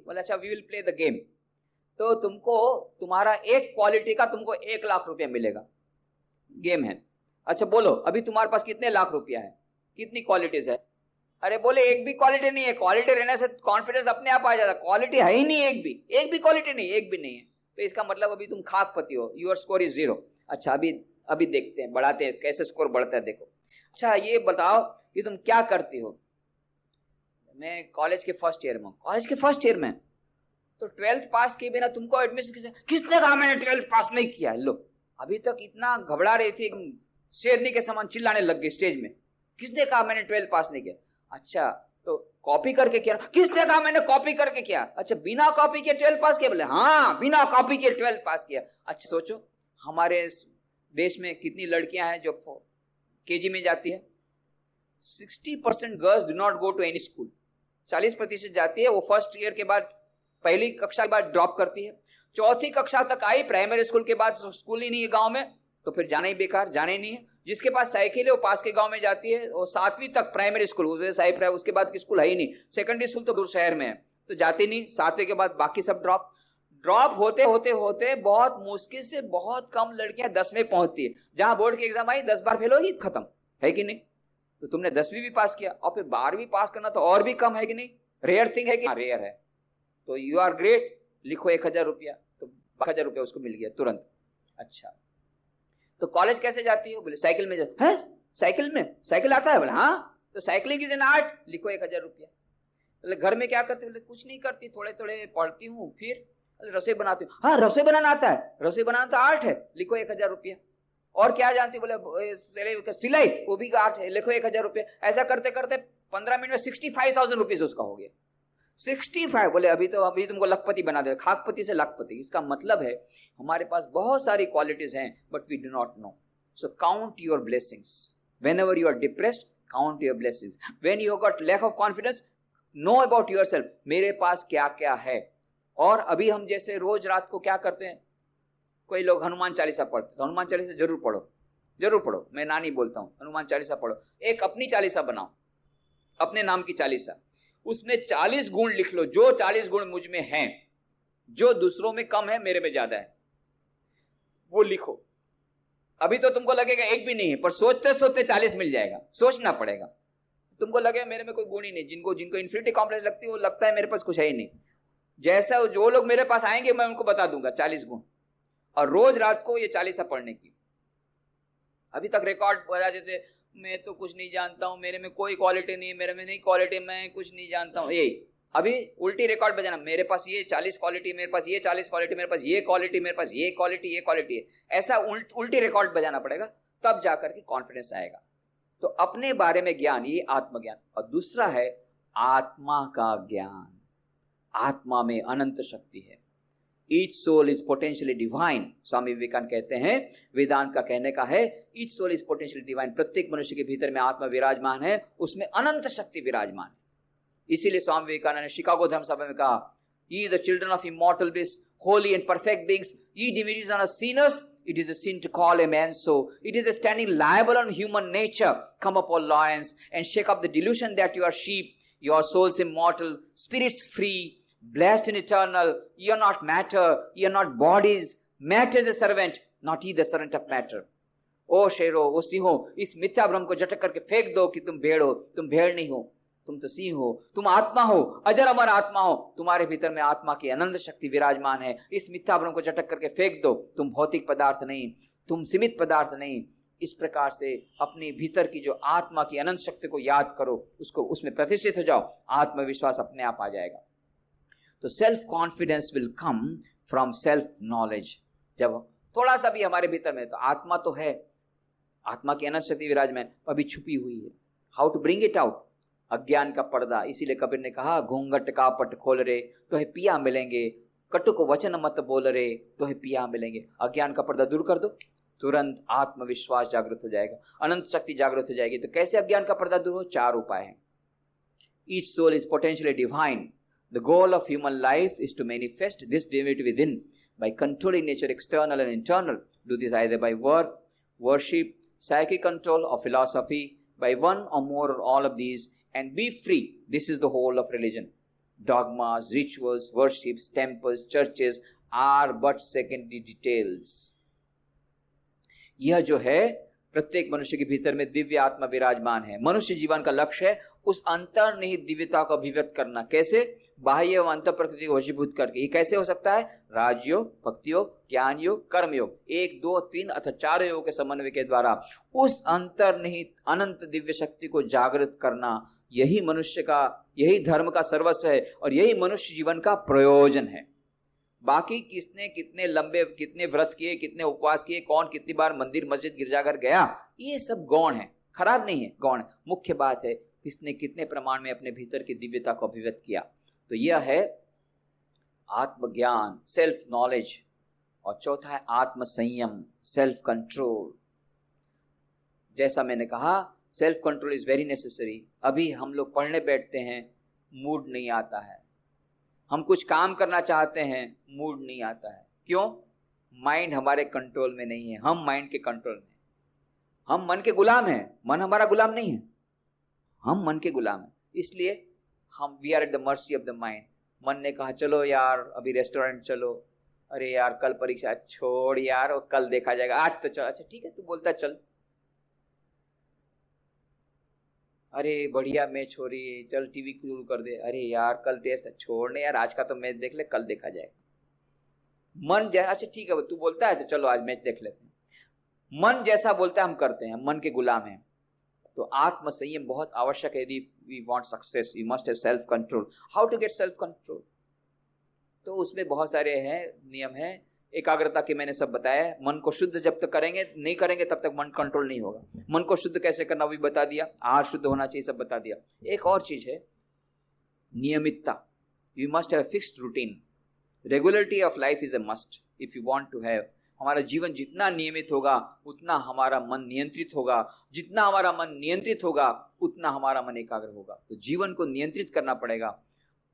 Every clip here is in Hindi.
बोला अच्छा we will play the game. तो तुमको तुम्हारा एक क्वालिटी का तुमको 1 लाख रुपया मिलेगा, गेम है। अच्छा बोलो अभी तुम्हारे पास कितने लाख रुपया है, कितनी क्वालिटीज है? अरे बोले एक भी क्वालिटी नहीं है। क्वालिटी रहने से कॉन्फिडेंस अपने आप आ जाता, क्वालिटी है ही नहीं, एक भी क्वालिटी नहीं, एक भी नहीं है। तो इसका मतलब अभी तुम खाकपति हो, योर स्कोर इज 0। अच्छा अभी देखते हैं, बढ़ाते हैं, कैसे स्कोर बढ़ता है देखो। अच्छा ये बताओ कि तुम क्या करती हो? मैं कॉलेज के फर्स्ट ईयर में हूँ। कॉलेज के फर्स्ट ईयर में तो 12th पास किए बिना तुमको एडमिशन किसने कहा मैंने 12th पास नहीं किया है? लो अभी तक इतना घबरा रही थी, शेरनी के समान चिल्लाने लग गई स्टेज में, किसने कहा मैंने 12th पास नहीं किया? अच्छा तो कॉपी करके किया? किसने कहा मैंने कॉपी करके किया? अच्छा बिना कॉपी के 12th पास किया? बोले हाँ बिना कॉपी के 12th पास किया। अच्छा सोचो हमारे देश में कितनी लड़कियां हैं जो केजी में जाती है? 60% girls do not go to any school. 40% जाती है, वो फर्स्ट ईयर के बाद पहली कक्षा के बाद ड्रॉप करती है। चौथी कक्षा तक आई, प्राइमरी स्कूल के बाद स्कूल ही नहीं है गांव में, तो फिर जाना ही बेकार, जाना ही नहीं है। जिसके पास साइकिल है वो पास के गांव में जाती है, और 7वीं तक प्राइमरी स्कूल, उसके बाद की स्कूल है ही नहीं। सेकेंडरी स्कूल तो दूर शहर में है तो जाती नहीं। 7वीं के बाद बाकी सब ड्रॉप होते होते होते बहुत मुश्किल से बहुत कम लड़कियां 10वीं पहुंचती है। जहां बोर्ड की एग्जाम आई 10 बार फेल होगी, खत्म है कि नहीं? तो तुमने 10वीं भी पास किया और फिर 12वीं पास करना तो और भी कम है कि नहीं? रेयर थिंग है कि रेयर है। तो यू आर ग्रेट, लिखो 1000 रुपया, तो 1000 रुपया उसको मिल गया तुरंत। अच्छा तो कॉलेज कैसे जाती हो? बोले साइकिल में है? साइकिल में साइकिल आता है? बोले हाँ। तो साइकिलिंग इज एन आर्ट, लिखो 1000 रुपया। बोले घर में क्या करते? बोले कुछ नहीं करती, थोड़े थोड़े पढ़ती हूँ, फिर रसोई बनाती हूँ। हाँ रसोई बनाना आता है? रसोई बनाना तो आर्ट है, लिखो 1000 रुपया। और क्या जानती? बोले सिलाई, वो भी आर्ट है, लिखो 1000 रुपया। ऐसा करते करते 15 मिनट में 65,000 रुपीज उसका हो गया। 65। बोले अभी तुमको लखपति बना दे, खाकपति से लखपति। इसका मतलब है हमारे पास बहुत सारी क्वालिटीज हैं but we do not know. So count your blessings whenever you are depressed, count your blessings. When you got lack of confidence, know about yourself, मेरे पास क्या क्या है। और अभी हम जैसे रोज रात को क्या करते हैं, कोई लोग हनुमान चालीसा पढ़ते, तो हनुमान चालीसा जरूर पढ़ो, जरूर पढ़ो, मैं ना नहीं बोलता हूं, हनुमान चालीसा पढ़ो। एक अपनी चालीसा बनाओ, अपने नाम की चालीसा, उसमें 40 गुण लिख लो, जो 40 गुण मुझ में हैं, जो दूसरों में कम है मेरे में ज्यादा है, वो लिखो। अभी तो तुमको लगेगा एक भी नहीं है, पर सोचते सोचते 40 मिल जाएगा, सोचना पड़ेगा। तुमको लगेगा मेरे में कोई गुण ही नहीं। जिनको इन्फिनिटी कॉम्प्लेक्स लगती है वो लगता है मेरे पास कुछ है ही नहीं। जैसा जो लोग मेरे पास आएंगे मैं उनको बता दूंगा 40 गुण, और रोज रात को ये 40 पढ़ने की। अभी तक रिकॉर्ड बजा देते, मैं तो कुछ नहीं जानता हूं, मेरे में कोई क्वालिटी नहीं है, मेरे में नहीं क्वालिटी, मैं कुछ नहीं जानता हूं। ये अभी उल्टी रिकॉर्ड बजाना, मेरे पास ये 40 क्वालिटी, मेरे पास ये 40 क्वालिटी, मेरे पास ये क्वालिटी, मेरे पास ये क्वालिटी, ये क्वालिटी है। ऐसा उल्टी रिकॉर्ड बजाना पड़ेगा, तब जाकर के कॉन्फिडेंस आएगा। तो अपने बारे में ज्ञान, ये आत्मज्ञान। और दूसरा है आत्मा का ज्ञान। आत्मा में अनंत शक्ति है। Each soul is potentially divine. Swami Vivekananda कहते हैं, वेदांत का कहने का है each soul is potentially divine. प्रत्येक मनुष्य के भीतर में आत्मा विराजमान है, उसमें अनंत शक्ति विराजमान है। इसीलिए स्वामी विवेकानंद ने शिकागो धर्म सभा में कहा, ye the children of immortal bliss, holy and perfect beings, ye divinities are sinners, it is a sin to call a man so. It is a standing liable on human nature. Come up, O lions, and shake up the delusion that you are sheep. Your souls immortal, spirits free, blessed and eternal. You are not matter, you are not bodies. Matter is a servant, not ye the servant of matter. ओ शेरो, ओ सिंहो, इस मिथ्या भ्रम को झटक करके फेंक दो कि तुम भेड़ हो। तुम भेड़ नहीं हो, तुम तो सिंह हो, तुम आत्मा हो, अजर अमर आत्मा हो। तुम्हारे भीतर में आत्मा की अनंत शक्ति विराजमान है। इस मिथ्या भ्रम को झटक करके फेंक दो। तुम भौतिक पदार्थ नहीं, तुम सीमित पदार्थ नहीं। इस प्रकार से अपने भीतर की जो आत्मा की अनंत शक्ति को याद करो, उसको उसमें प्रतिष्ठित हो जाओ, आत्मविश्वास अपने आप आ जाएगा। तो self confidence will come from self knowledge. जब थोड़ा सा भी हमारे भीतर में, तो आत्मा तो है, आत्मा की अनंत शक्ति विराजमान, अभी छुपी हुई है। How to bring it out? अज्ञान का पर्दा। इसीलिए कबीर ने कहा, घूंघट का पट खोल रे तो है पिया मिलेंगे, कटुक वचन मत बोल रे तो है पिया मिलेंगे। अज्ञान का पर्दा दूर कर दो, तुरंत आत्मविश्वास जागृत हो जाएगा, अनंत शक्ति जागृत हो जाएगी। तो कैसे अज्ञान का पर्दा दूर हो? 4 उपाय हैं। Each soul is potentially divine. The goal of human life is to manifest this divinity within by controlling nature external and internal. Do this either by work, worship, psychic control, or philosophy, by one or more or all of these, and be free. This is the whole of religion. Dogmas, rituals, worships, temples, churches are but secondary details. यह जो है प्रत्येक मनुष्य के भीतर में दिव्य आत्मा विराजमान है। मनुष्य जीवन का लक्ष्य है उस अंतर्निहित दिव्यता को अभिव्यक्त करना। कैसे? बाह्य एवं अंतर प्रकृति को वशीभूत करके। ये कैसे हो सकता है? राजयोग, भक्ति योग, ज्ञान योग, कर्म योग, 1, 2, 3 अथवा 4 योग के समन्वय के द्वारा उस अंतर्निहित अनंत दिव्य शक्ति को जागृत करना। यही मनुष्य का, यही धर्म का सर्वस्व है और यही मनुष्य जीवन का प्रयोजन है। बाकी किसने कितने लंबे, कितने व्रत किए, कितने उपवास किए, कौन कितनी बार मंदिर मस्जिद गिरजाघर गया, ये सब गौण है, खराब नहीं है, गौण। मुख्य बात है किसने कितने प्रमाण में अपने भीतर की दिव्यता को अभिव्यक्त किया। तो यह है आत्मज्ञान, सेल्फ नॉलेज। और चौथा है आत्म संयम, सेल्फ कंट्रोल। जैसा मैंने कहा, self control is very necessary. अभी हम लोग पढ़ने बैठते हैं, मूड नहीं आता है। हम कुछ काम करना चाहते हैं, मूड नहीं आता है। क्यों? माइंड हमारे कंट्रोल में नहीं है, हम माइंड के कंट्रोल में। हम मन के गुलाम हैं, मन हमारा गुलाम नहीं है, हम मन के गुलाम हैं। इसलिए हम we are at the mercy of the mind. मन ने कहा चलो यार अभी रेस्टोरेंट चलो, अरे यार कल परीक्षा, छोड़ यार वो कल देखा जाएगा, आज तो चल। अच्छा ठीक है, तू बोलता चल। अरे बढ़िया मैच हो रही है, चल टीवी शुरू कर दे। अरे यार कल टेस्ट है, छोड़ने यार आज का तो मैच देख ले, कल देखा जाएगा। मन जैसा, अच्छा ठीक है तू बोलता है तो चलो आज मैच देख लेते हैं। मन जैसा बोलता है हम करते हैं, मन के गुलाम हैं। तो आत्म संयम बहुत आवश्यक है। यदि we want success we must have self control. How to get self control? तो उसमें बहुत सारे हैं, नियम हैं। एकाग्रता के मैंने सब बताया। मन को शुद्ध जब तक करेंगे नहीं करेंगे तब तक मन कंट्रोल नहीं होगा। मन को शुद्ध कैसे करना वो भी बता दिया, आहार शुद्ध होना चाहिए, सब बता दिया। एक और चीज है नियमितता। You must have fixed routine. Regularity of life is a must if you want to have. हमारा जीवन जितना नियमित होगा उतना हमारा मन नियंत्रित होगा, जितना हमारा मन नियंत्रित होगा उतना हमारा मन एकाग्र होगा। तो जीवन को नियंत्रित करना पड़ेगा,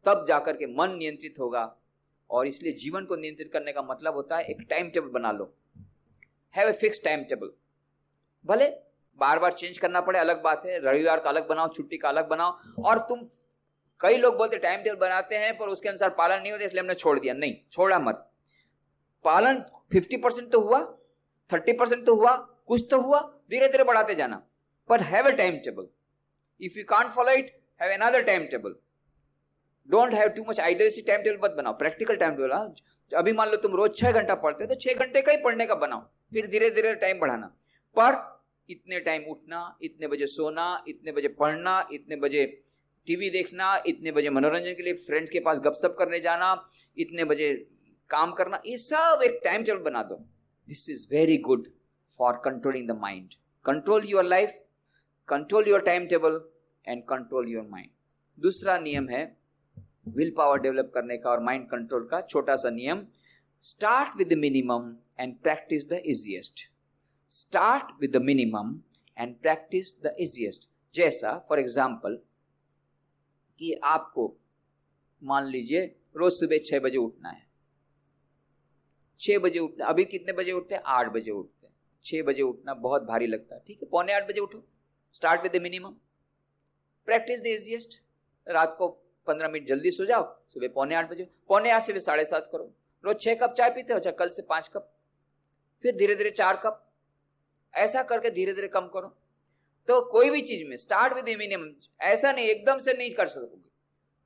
तब जाकर के मन नियंत्रित होगा। और इसलिए जीवन को नियंत्रित करने का मतलब होता है एक टाइम टेबल बना लो। Have a fix time table. भले बार बार चेंज करना पड़े अलग बात है, रविवार का अलग बनाओ, छुट्टी का अलग बनाओ। और तुम, कई लोग बोलते टाइम टेबल बनाते हैं पर उसके अनुसार पालन नहीं होता इसलिए हमने छोड़ दिया। नहीं, छोड़ा मत। पालन 50% तो हुआ, 30% तो हुआ, कुछ तो हुआ, धीरे धीरे बढ़ाते जाना। पर have a time table. If you can't follow it, have another time table. Don't have too much idealistic time table मत बनाओ, प्रैक्टिकल टाइम टेबल। अभी मान लो तुम रोज 6 घंटा पढ़ते हो तो 6 घंटे का ही पढ़ने का बनाओ, फिर धीरे धीरे टाइम बढ़ाना। पर इतने टाइम उठना, इतने बजे सोना, इतने बजे पढ़ना, इतने बजे टीवी देखना, इतने बजे मनोरंजन के लिए फ्रेंड्स के पास गपशप करने जाना, इतने बजे काम करना, ये सब एक टाइम टेबल बना दो। This is very good for controlling the mind. Control your life, control your time table and control your mind. दूसरा नियम है विल पावर डेवलप करने का और माइंड कंट्रोल का। छोटा सा नियम, start with the minimum and practice the easiest. Start with the minimum and practice the easiest. जैसा फॉर एग्जाम्पल कि आपको मान लीजिए रोज सुबह 6 बजे उठना है। 6 बजे उठना, अभी कितने बजे उठते हैं? 8 बजे उठते हैं। 6 बजे उठना बहुत भारी लगता है, ठीक है, 7:45 बजे उठो। Start with the minimum, practice the easiest. रात को 15 मिनट जल्दी सो जाओ, सुबह 7:45 बजे, 7:45 से फिर 7:30 करो। रोज 6 कप चाय पीते हो, अच्छा कल से 5 कप, फिर धीरे धीरे 4 कप, ऐसा करके धीरे धीरे कम करो। तो कोई भी चीज में स्टार्ट विद मिनिमम। ऐसा नहीं एकदम से नहीं कर सकोगे,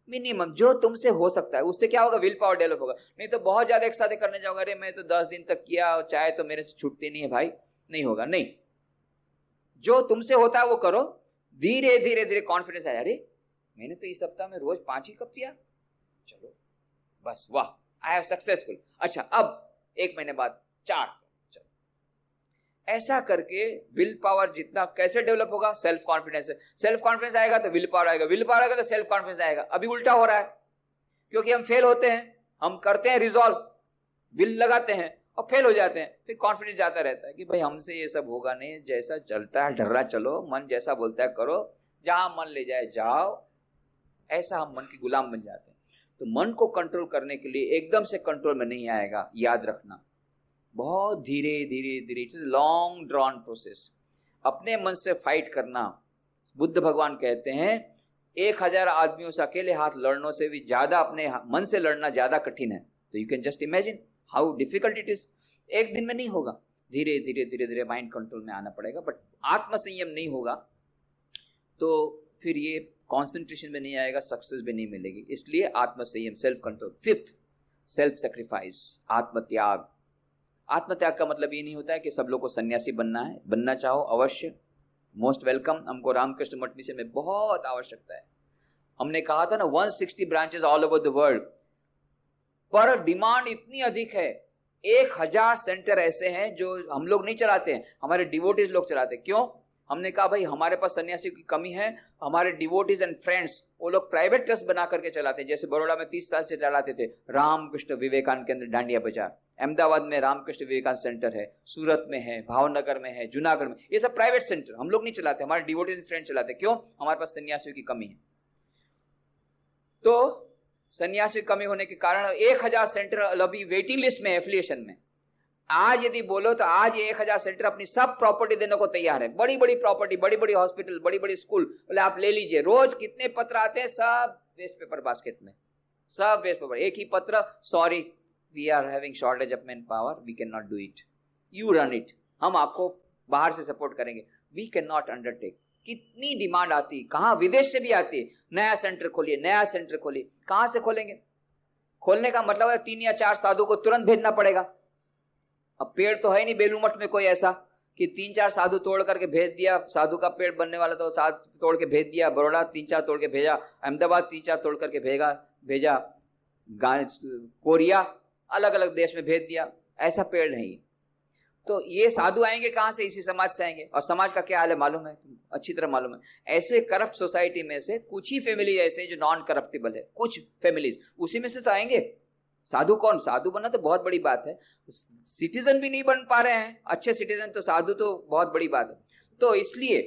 मिनिमम जो तुमसे हो सकता है। उससे क्या होगा? विल पावर डेवलप होगा। नहीं तो बहुत ज्यादा एक साथ करने जाओगे, अरे मैं तो 10 दिन तक किया, चाय तो मेरे से छूटती नहीं है भाई, नहीं होगा। नहीं, जो तुमसे होता है वो करो, धीरे धीरे धीरे कॉन्फिडेंस आया, अरे मैंने तो इस सप्ताह में रोज 5 ही कप पिया, चलो बस, वाह आई हैव सक्सेसफुल। अच्छा अब 1 महीने बाद 4, चलो। ऐसा करके विल पावर जितना कैसे डेवलप होगा? सेल्फ कॉन्फिडेंस है। सेल्फ कॉन्फिडेंस आएगा तो विल पावर आएगा, विल पावर आएगा तो सेल्फ कॉन्फिडेंस आएगा। अभी उल्टा हो रहा है क्योंकि हम फेल होते हैं, हम करते हैं रिजॉल्व, विल लगाते हैं और फेल हो जाते हैं, फिर कॉन्फिडेंस जाता रहता है कि भाई हमसे ये सब होगा नहीं, जैसा चलता है ढर्रा चलो, मन जैसा बोलता है करो, जहां मन ले जाए जाओ। ऐसा हम मन के गुलाम बन जाते हैं। तो मन को कंट्रोल करने के लिए एकदम से कंट्रोल में नहीं आएगा, याद रखना, बहुत धीरे धीरे धीरे, इट्स लॉन्ग ड्रॉन प्रोसेस। अपने मन से फाइट करना, बुद्ध भगवान कहते हैं 1000 आदमियों से अकेले हाथ लड़ने से भी ज्यादा अपने मन से लड़ना ज्यादा कठिन है। तो you can just imagine how difficult it is. एक दिन में नहीं होगा, धीरे धीरे धीरे धीरे माइंड कंट्रोल में आना पड़ेगा। बट आत्म संयम नहीं होगा तो फिर ये कॉन्सेंट्रेशन में नहीं आएगा, सक्सेस भी नहीं मिलेगी। इसलिए आत्म संयम, self control. Fifth, self sacrifice, आत्मत्याग। आत्मत्याग का मतलब ये नहीं होता है कि सब लोग को सन्यासी बनना है। बनना चाहो अवश्य, मोस्ट वेलकम। हमको रामकृष्ण मठ मिशन में बहुत आवश्यकता है। हमने कहा था ना 160 branches all over the world, पर डिमांड इतनी अधिक है। 1000 सेंटर ऐसे हैं जो हम लोग नहीं चलाते हैं, हमारे डिवोटीज लोग चलाते हैं। क्यों? हमने कहा भाई हमारे पास सन्यासी की कमी है, हमारे डिवोटीज एंड फ्रेंड्स वो लोग प्राइवेट ट्रस्ट बना करके चलाते हैं। जैसे बड़ौदा में 30 साल से चलाते थे रामकृष्ण विवेकानंद केंद्र डांडिया बाजार, अहमदाबाद में रामकृष्ण विवेकानंद सेंटर है, सूरत में है, भावनगर में है, जूनागढ़ में। ये सब प्राइवेट सेंटर हम लोग नहीं चलाते, हमारे डिवोटीज एंड फ्रेंड्स चलाते। क्यों? हमारे पास सन्यासियों की कमी है। तो सन्यासी की कमी होने के कारण 1000 सेंटर अभी वेटिंग लिस्ट में, एफिलिएशन में। आज यदि बोलो तो आज ये 1000 सेंटर अपनी सब प्रॉपर्टी देने को तैयार है। बड़ी बड़ी प्रॉपर्टी, बड़ी बड़ी हॉस्पिटल, बड़ी बड़ी स्कूल, बोले आप ले लीजिए। रोज कितने पत्र आते हैं, सब वेस्ट पेपर बास्केट में, सब वेस्ट पेपर। एक ही पत्र, sorry we are having shortage of man power, we can not do it, you run it, हम आपको बाहर से सपोर्ट करेंगे, वी कैन नॉट अंडरटेक। कितनी डिमांड आती, कहाँ विदेश से भी आती है, नया सेंटर खोलिए, नया सेंटर खोलिए। कहां से खोलेंगे? खोलने का मतलब है 3 या 4 साधु को तुरंत भेजना पड़ेगा। अब पेड़ तो है नहीं बेलू मठ में कोई ऐसा कि 3-4 साधु तोड़ करके भेज दिया, साधु का पेड़ बनने वाला तो साधु तोड़ के भेज दिया, बड़ौदा 3-4 तोड़ के भेजा, अहमदाबाद 3-4 तोड़ करके भेजा, कोरिया, अलग अलग देश में भेज दिया। ऐसा पेड़ नहीं। तो ये साधु आएंगे कहां से? इसी समाज से आएंगे। और समाज का क्या हाल है मालूम है, अच्छी तरह मालूम है। ऐसे करप्ट सोसाइटी में से कुछ ही फैमिली ऐसे जो नॉन करप्टिबल है, कुछ फैमिलीज, उसी में से तो आएंगे। साधु कौन? साधु बनना तो बहुत बड़ी बात है, सिटीजन भी नहीं बन पा रहे हैं अच्छे सिटीजन, तो साधु तो बहुत बड़ी बात है। तो इसलिए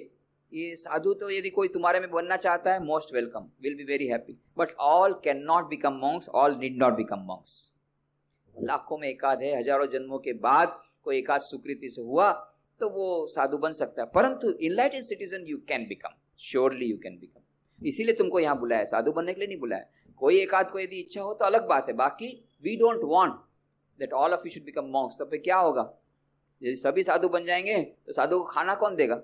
ये साधु तो यदि कोई तुम्हारे में बनना चाहता है, most welcome, will be very happy. But all can not become Monks, all need not become Monks. लाखों में एकाध है, हजारों जन्मों के बाद कोई एकाध सुकृति से हुआ तो वो साधु बन सकता है। परंतु enlightened citizen you can become, surely you can become. इसीलिए तुमको यहाँ बुलाया, साधु बनने के लिए नहीं बुलाया। कोई एकाध को यदि इच्छा हो तो अलग बात है, बाकी we don't want that all of you should become monks. तब क्या होगा? यदि सभी साधु बन जाएंगे तो साधु को खाना कौन देगा?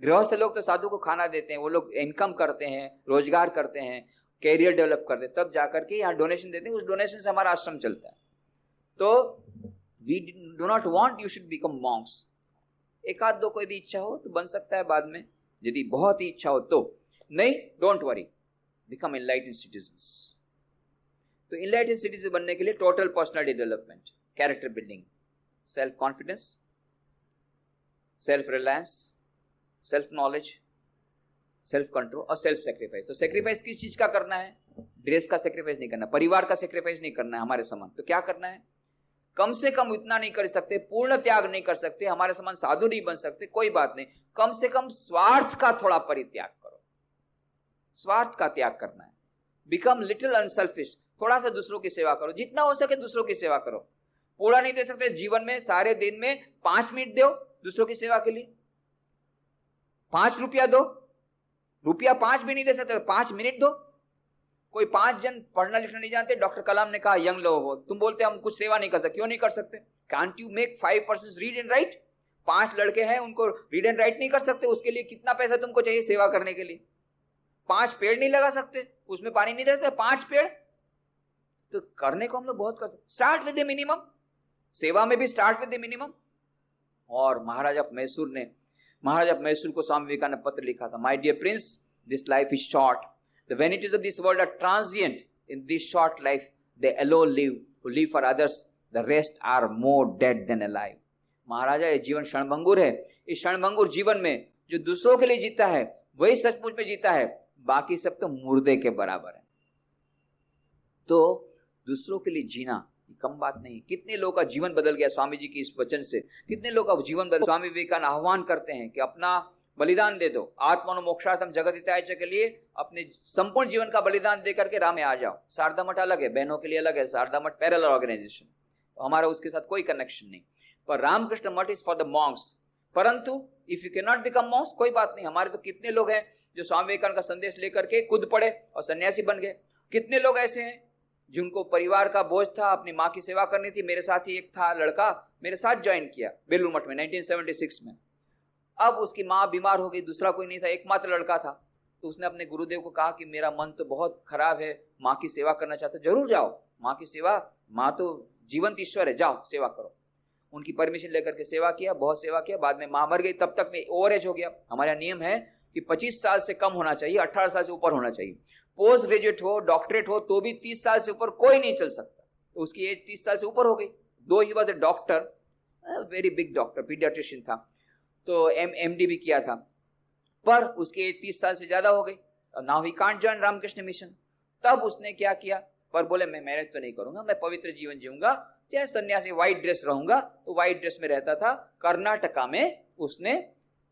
गृहस्थ लोग तो साधु को खाना देते हैं, वो लोग इनकम करते हैं, रोजगार करते हैं, कैरियर डेवलप करते हैं, तब जाकर के यहाँ डोनेशन देते हैं, उस डोनेशन से हमारा आश्रम चलता है। तो we do not want you should become monks. एक आध दो को यदि इच्छा हो तो बन सकता है बाद में, यदि बहुत ही इच्छा हो तो। नहीं, don't worry, become enlightened citizens. तो एनलाइटेंड सिटीजन बनने के लिए total personality development, character building, self confidence, self reliance, self knowledge, self control और सेल्फ सेक्रीफाइस। तो सेक्रीफाइस किस चीज का करना है? ड्रेस का सेक्रीफाइस नहीं करना, परिवार का सेक्रीफाइस नहीं करना है हमारे समान। तो क्या करना है? कम से कम इतना नहीं कर सकते, पूर्ण त्याग नहीं कर सकते, हमारे समान साधु नहीं बन सकते, कोई बात नहीं, कम से कम स्वार्थ का थोड़ा परित्याग करो। स्वार्थ का त्याग करना है। बिकम लिटिल अनसेल्फिश, थोड़ा सा दूसरों की सेवा करो, जितना हो सके दूसरों की सेवा करो। पूरा नहीं दे सकते जीवन में, सारे दिन में 5 मिनट दो दूसरों की सेवा के लिए, 5 रुपया दो, रुपया 5 भी नहीं दे सकते, 5 मिनट दो। कोई 5 जन पढ़ना लिखना नहीं जानते, डॉक्टर कलाम ने कहा यंग लोग हो, तुम बोलते हम कुछ सेवा नहीं कर सकते। क्यों नहीं कर सकते? Can't you make 5 persons read and right? 5 लड़के हैं, उनको रीड एंड राइट नहीं कर सकते, उसके लिए कितना पैसा तुमको चाहिए सेवा करने के लिए? 5 पेड़ नहीं लगा सकते, उसमें पानी नहीं रहता, 5 पेड़ तो करने को हम लोग बहुत कर सकते। स्टार्ट विद द मिनिमम, सेवा में भी स्टार्ट विद द मिनिमम। और महाराजा मैसूर को स्वामी विवेकानंद ने पत्र लिखा था, my dear prince, this life is short, the vanities of this world are transient, in this short life they alone live, who live for others, the rest are more dead than alive। महाराजा, ये जीवन क्षणभंगुर है, इस क्षणभंगुर जीवन में जो दूसरों के लिए जीता है वही सचमुच में जीता है, बाकी सब तो मुर्दे के बराबर है। तो दूसरों के लिए जीना कम बात नहीं। कितने लोगों का जीवन बदल गया स्वामी जी की इस वचन से, कितने लोग का जीवन बदल। स्वामी विवेकानंद आह्वान करते हैं कि अपना बलिदान दे दो, आत्मा मोक्षार्थम जगत हिताय च के लिए अपने संपूर्ण जीवन का बलिदान दे करके राह में आ जाओ। शारदा मठ अलग है, बहनों के लिए अलग है, शारदा मठ पैरेलल ऑर्गेनाइजेशन, तो हमारा उसके साथ कोई कनेक्शन नहीं। पर रामकृष्ण मठ इज फॉर द मॉन्क्स। परंतु if you can not become Monks, कोई बात नहीं, हमारे तो कितने लोग हैं जो स्वामी विवेकानंद का संदेश लेकर के खुद पढ़े और सन्यासी बन गए। कितने लोग ऐसे हैं जिनको परिवार का बोझ था, अपनी माँ की सेवा करनी थी। मेरे साथ ही एक था लड़का, मेरे साथ ज्वाइन किया बेलूर मठ में 1976 में। अब उसकी माँ बीमार हो गई, दूसरा कोई नहीं था, एकमात्र लड़का था। तो उसने अपने गुरुदेव को कहा कि मेरा मन तो बहुत खराब है, माँ की सेवा करना चाहता। जरूर जाओ, माँ की सेवा, माँ तो जीवंत ईश्वर है, जाओ सेवा करो। उनकी परमिशन लेकर के सेवा किया, बहुत सेवा किया। बाद में माँ मर गई, तब तक में ओवर एज हो गया। हमारा नियम है कि 25 साल से कम होना चाहिए, 18 साल से ऊपर होना चाहिए। पोस्ट ग्रेजुएट हो, डॉक्टरेट हो, तो भी 30 साल से ऊपर कोई नहीं चल सकता। तो उसकी एज 30 साल से ऊपर हो गई। दो he was a doctor, very big doctor, paediatrician था, तो MD भी किया था, पर उसकी एज 30 साल से ज्यादा हो गई। Now he can't join Ramakrishna Mission. तब उसने क्या किया, पर बोले मैं मैरिज तो नहीं करूंगा, मैं पवित्र जीवन जीऊंगा, चाहे सन्यासी, व्हाइट ड्रेस रहूंगा। तो व्हाइट ड्रेस में रहता था। कर्नाटका में उसने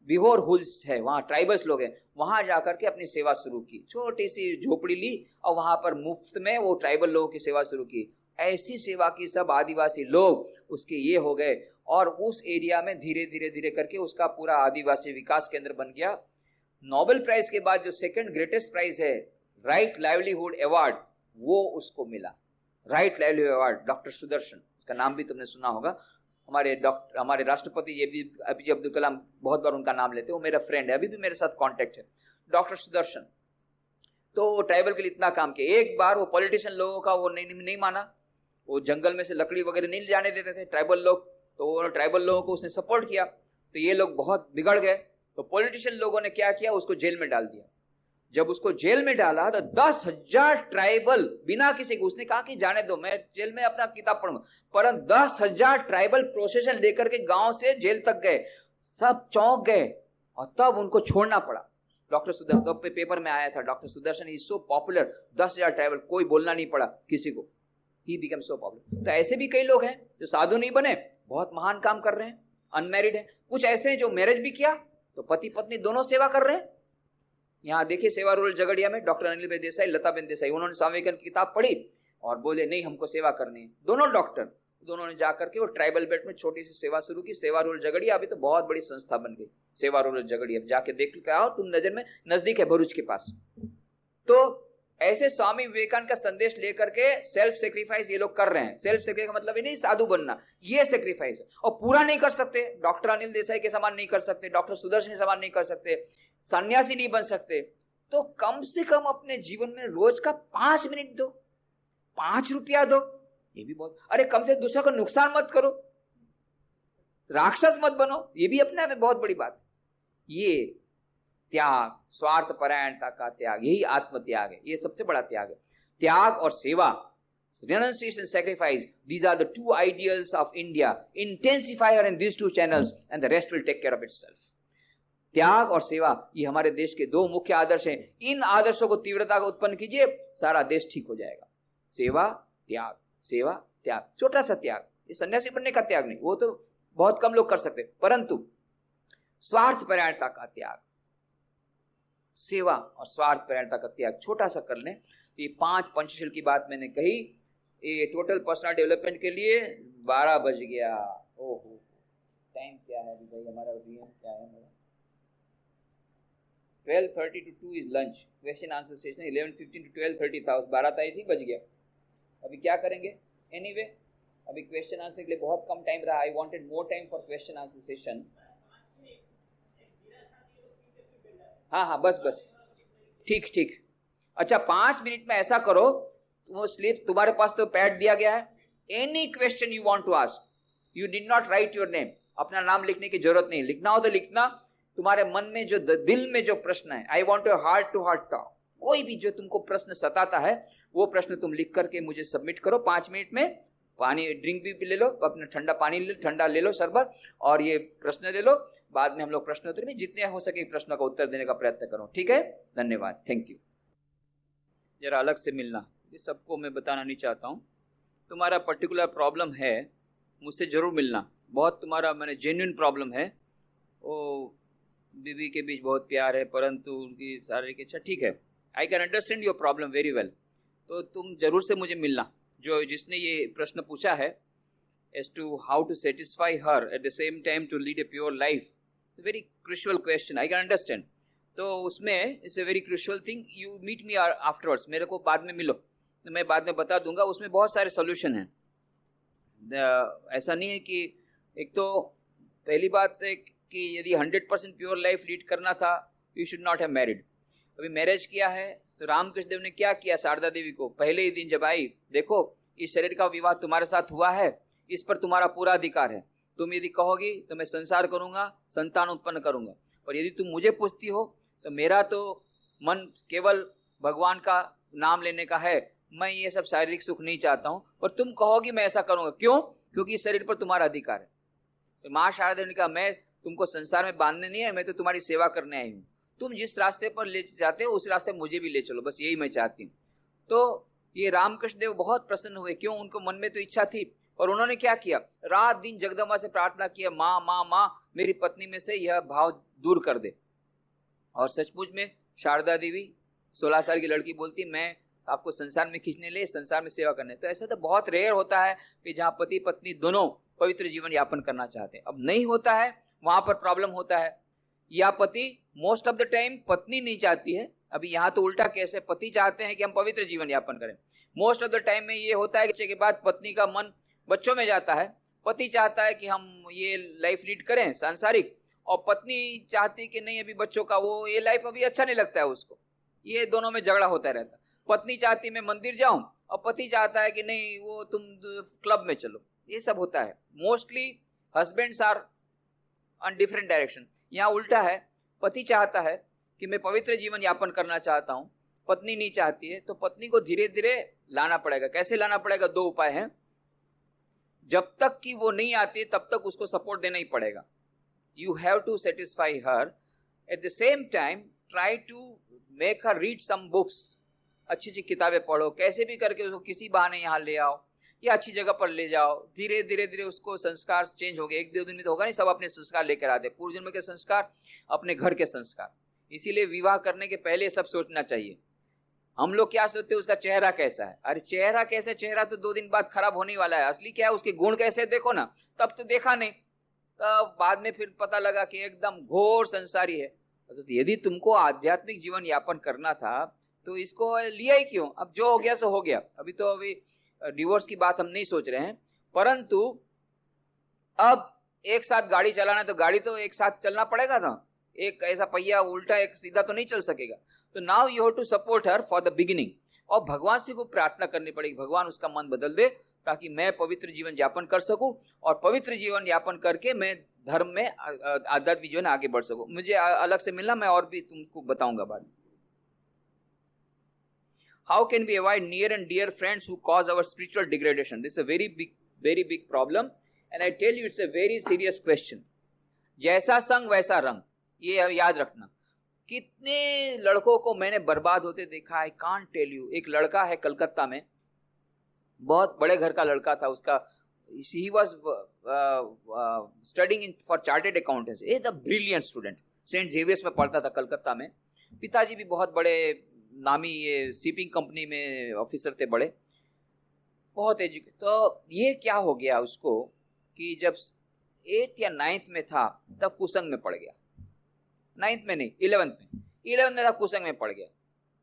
बिहोर हुल्स है, वहां ट्राइबल्स लोग हैं, वहां जाकर के अपनी सेवा शुरू की। छोटी सी झोपड़ी ली और वहां पर मुफ्त में वो ट्राइबल लोगों की सेवा शुरू की। ऐसी सेवा की सब आदिवासी लोग उसके ये हो गए, और उस एरिया में धीरे धीरे धीरे करके उसका पूरा आदिवासी विकास केंद्र बन गया। नोबेल प्राइज के बाद जो सेकंड ग्रेटेस्ट प्राइज है, राइट लाइवलीहुड अवार्ड, वो उसको मिला। Right livelihood award, doctor Sudarshan, उसका नाम भी तुमने सुना होगा। हमारे राष्ट्रपति APJ अब्दुल कलाम बहुत बार उनका नाम लेते हैं, वो मेरा फ्रेंड है, अभी भी मेरे साथ कांटेक्ट है, डॉक्टर सुदर्शन। तो ट्राइबल के लिए इतना काम किया। एक बार वो पॉलिटिशियन लोगों का वो नहीं माना, वो जंगल में से लकड़ी वगैरह नहीं जाने देते थे ट्राइबल लोग, तो ट्राइबल लोगों को उसने सपोर्ट किया। तो ये लोग बहुत बिगड़ गए। तो पॉलिटिशियन लोगों ने क्या किया, उसको जेल में डाल दिया। जब उसको जेल में डाला तो 10,000 ट्राइबल, बिना किसी को, उसने कहा कि जाने दो, मैं जेल में अपना किताब पढ़ूंगा, पर 10,000 ट्राइबल प्रोसेशन लेकर के गांव से जेल तक गए। सब चौंक गए और तब उनको छोड़ना पड़ा। डॉक्टर सुदर्शन, तो पेपर में आया था, doctor Sudarshan is so popular, 10,000 tribal, कोई बोलना नहीं पड़ा किसी को, ही बिकम सो पॉपुलर। तो ऐसे भी कई लोग हैं जो साधु नहीं बने, बहुत महान काम कर रहे हैं, अनमैरिड है। कुछ ऐसे हैं जो मैरिज भी किया, तो पति पत्नी दोनों सेवा कर रहे हैं। यहाँ देखिए सेवा रूरल झगड़िया में डॉक्टर अनिल भाई देसाई, लताबेन देसाई, उन्होंने स्वामी विवेकानंद की किताब पढ़ी और बोले नहीं हमको सेवा करनी है। दोनों डॉक्टर, दोनों ने जाकर के वो ट्राइबल बेल्ट में छोटी सी सेवा शुरू की, सेवा रूरल झगड़िया। अभी तो बहुत बड़ी संस्था बन गई सेवा रूरल झगड़िया, जाके देख के आओ, तुम नजर में नजदीक है, भरूच के पास। तो ऐसे स्वामी विवेकानंद का संदेश लेकर के सेल्फ सेक्रीफाइस ये लोग कर रहे हैं। सेल्फ सेक्रीफाइस का मतलब ये नहीं साधु बनना, ये सेक्रीफाइस है। और पूरा नहीं कर सकते, डॉक्टर अनिल देसाई के समान नहीं कर सकते, डॉक्टर सुदर्शन के समान नहीं कर सकते, सन्यासी नहीं बन सकते, तो कम से कम अपने जीवन में रोज का 5 मिनट दो, 5 रुपया दो, ये भी बहुत। अरे कम से दूसरा को नुकसान मत करो, राक्षस मत बनो, ये भी अपने आप में बहुत बड़ी बात। ये त्याग, स्वार्थ परायणता का त्याग, यही आत्म त्याग है, ये सबसे बड़ा त्याग है। त्याग और सेवा, renunciation, sacrifice, these are the 2 ideals of India. Intensify her in these 2 channels and the rest will take care of itself. त्याग और सेवा, ये हमारे देश के 2 मुख्य आदर्श हैं। इन आदर्शों को तीव्रता को उत्पन्न कीजिए, सारा देश ठीक हो जाएगा। सेवा त्याग, सेवा त्याग, छोटा सा त्याग, ये सन्यासी बनने का त्याग नहीं, वो तो बहुत कम लोग कर सकते, परंतु स्वार्थ परायणता का त्याग, सेवा और स्वार्थ परायणता का त्याग छोटा सा कर लें। ये 5 पंचशील की बात मैंने कही। ये टोटल पर्सनल डेवलपमेंट के लिए 12 बज गया। ओहो, टाइम क्या है भाई हमारा, क्या है मेरा? 12:30 to 2 is lunch, question answer session 11:15 to 12:30 था, 12 था, इसी बज गया। अभी क्या करेंगे? एनीवे अभी क्वेश्चन आंसर के लिए बहुत कम टाइम रहा। I wanted more time for question answer session. हाँ बस ठीक। अच्छा 5 मिनट में ऐसा करो, वो स्लिप तुम्हारे पास तो पैड दिया गया है, any question you want to ask, you did not write your name, अपना नाम लिखने की जरूरत नहीं, लिखना हो तो लिखना, तुम्हारे मन में जो दिल में जो प्रश्न है, I want your heart to heart talk, कोई भी जो तुमको प्रश्न सताता है वो प्रश्न तुम लिख करके मुझे सबमिट करो। 5 मिनट में पानी ड्रिंक भी ले लो, अपना ठंडा पानी ठंडा ले लो, शरबत, और ये प्रश्न ले लो, बाद में हम लोग प्रश्नोत्तर में जितने हो सके प्रश्न का उत्तर देने का प्रयत्न करो। ठीक है, धन्यवाद, थैंक यू। जरा अलग से मिलना, ये सबको मैं बताना नहीं चाहता हूँ। तुम्हारा पर्टिकुलर प्रॉब्लम है, मुझसे जरूर मिलना, बहुत तुम्हारा मैंने जेन्युइन प्रॉब्लम है। वो बीवी के बीच बहुत प्यार है, परंतु उनकी शारीरिक इच्छा, ठीक है, I can understand your problem very well. तो तुम जरूर से मुझे मिलना, जो जिसने ये प्रश्न पूछा है, as to how to satisfy her at the same time to lead a pure life, a very crucial question, I can understand, तो उसमें it's a very crucial thing, you meet me afterwards, मेरे को बाद में मिलो, तो मैं बाद में बता दूंगा। उसमें बहुत सारे सोल्यूशन हैं। ऐसा नहीं है कि, एक तो पहली बात है कि यदि 100% प्योर लाइफ लीड करना था, you should not have married. अभी मैरिज किया है तो रामकृष्ण देव ने क्या किया शारदा देवी को, पहले ही दिन जब आई, देखो इस शरीर का विवाह तुम्हारे साथ हुआ है, इस पर तुम्हारा पूरा अधिकार है, तुम यदि कहोगी तो मैं संसार करूंगा, संतान उत्पन्न करूंगा, और यदि तुम मुझे पूछती हो तो मेरा तो मन केवल भगवान का नाम लेने का है, मैं ये सब शारीरिक सुख नहीं चाहता हूं, और तुम कहोगी मैं ऐसा करूंगा, क्यों? क्योंकि इस शरीर पर तुम्हारा अधिकार है। तो माँ शारदा देवी ने कहा, मैं तुमको संसार में बांधने नहीं है, मैं तो तुम्हारी सेवा करने आई हूँ, तुम जिस रास्ते पर ले जाते हो उस रास्ते मुझे भी ले चलो, बस यही मैं चाहती हूँ। तो ये रामकृष्ण देव बहुत प्रसन्न हुए, क्यों? उनको मन में तो इच्छा थी, और उन्होंने क्या किया, रात दिन जगदम्बा से प्रार्थना किया, माँ माँ माँ मेरी पत्नी में से यह भाव दूर कर दे। और सचमुच में शारदा देवी 16 साल की लड़की बोलती, मैं आपको संसार में खींचने ले, संसार में सेवा करने। तो ऐसा तो बहुत रेयर होता है कि जहाँ पति पत्नी दोनों पवित्र जीवन यापन करना चाहते हैं। अब नहीं होता है, वहां पर प्रॉब्लम होता है, या पति मोस्ट ऑफ द टाइम पत्नी नहीं चाहती है। अभी यहाँ तो उल्टा केस है, पति चाहते हैं कि हम पवित्र जीवन यापन करें। मोस्ट ऑफ द टाइम में ये होता है कि के बाद पत्नी का मन बच्चों में जाता है, पति चाहता है कि हम ये लाइफ लीड करें सांसारिक, और पत्नी चाहती कि नहीं अभी बच्चों का वो ये लाइफ अभी अच्छा नहीं लगता है उसको। ये दोनों में झगड़ा होता रहता है। पत्नी चाहती मैं मंदिर जाऊं, और पति चाहता है कि नहीं वो तुम क्लब में चलो। ये सब होता है। Mostly husbands are on different direction. यहाँ उल्टा है, पति चाहता है कि मैं पवित्र जीवन यापन करना चाहता हूँ, पत्नी नहीं चाहती है, तो पत्नी को धीरे धीरे लाना पड़ेगा। कैसे लाना पड़ेगा? 2 उपाय हैं। जब तक कि वो नहीं आती तब तक उसको सपोर्ट देना ही पड़ेगा। You have to satisfy her. At the same time, try to make her read some books. अच्छी अच्छी किताबें पढ़ो, कैसे भी करके उसको किसी बहाने यहाँ ले आओ या अच्छी जगह पर ले जाओ। धीरे धीरे धीरे उसको संस्कार चेंज हो गए। 1-2 दिन में तो होगा नहीं, सब अपने संस्कार लेकर आते, पूर्व जन्म के संस्कार, अपने घर के संस्कार। इसीलिए विवाह करने के पहले सब सोचना चाहिए। हम लोग क्या सोचते हैं, उसका चेहरा कैसा है। अरे चेहरा कैसे, चेहरा तो 2 दिन बाद खराब होने वाला है। असली क्या है, उसके गुण कैसे देखो ना। तब तो देखा नहीं, तब बाद में फिर पता लगा कि एकदम घोर संसारी है। तो यदि तुमको आध्यात्मिक जीवन यापन करना था तो इसको लिया ही क्यों? अब जो हो गया सो हो गया। अभी डिवोर्स की बात हम नहीं सोच रहे हैं, परंतु अब एक साथ गाड़ी चलाना, तो गाड़ी तो एक साथ चलना पड़ेगा ना। एक ऐसा पहिया उल्टा एक सीधा तो नहीं चल सकेगा। तो now you have to support her for the beginning, और भगवान से को प्रार्थना करनी पड़ेगी, भगवान उसका मन बदल दे ताकि मैं पवित्र जीवन यापन कर सकूं, और पवित्र जीवन यापन करके मैं धर्म में आध्यात्मिक जीवन आगे बढ़ सकूं। मुझे अलग से मिलना, मैं और भी तुमको बताऊंगा बाद में। How can we avoid near and dear friends who cause our spiritual degradation? This is a very big problem, and I tell you it's a very serious question. जैसा संग वैसा रंग, ये याद रखना। कितने लड़कों को मैंने बर्बाद होते देखा है, कांट टेल यू। एक लड़का है कलकत्ता में, बहुत बड़े घर का लड़का था। उसका he was studying for chartered accountancy. He is a brilliant student. Saint Xavier's में पढ़ता था कलकत्ता में। पिताजी भी बहुत बड़े नामी ये शिपिंग कंपनी में ऑफिसर थे, बड़े बहुत एजुकेटेड। तो ये क्या हो गया उसको कि जब 8th या 9th में था तब कुसंग में पड़ गया। 9th में नहीं, 11th में था, कुसंग में पड़ गया।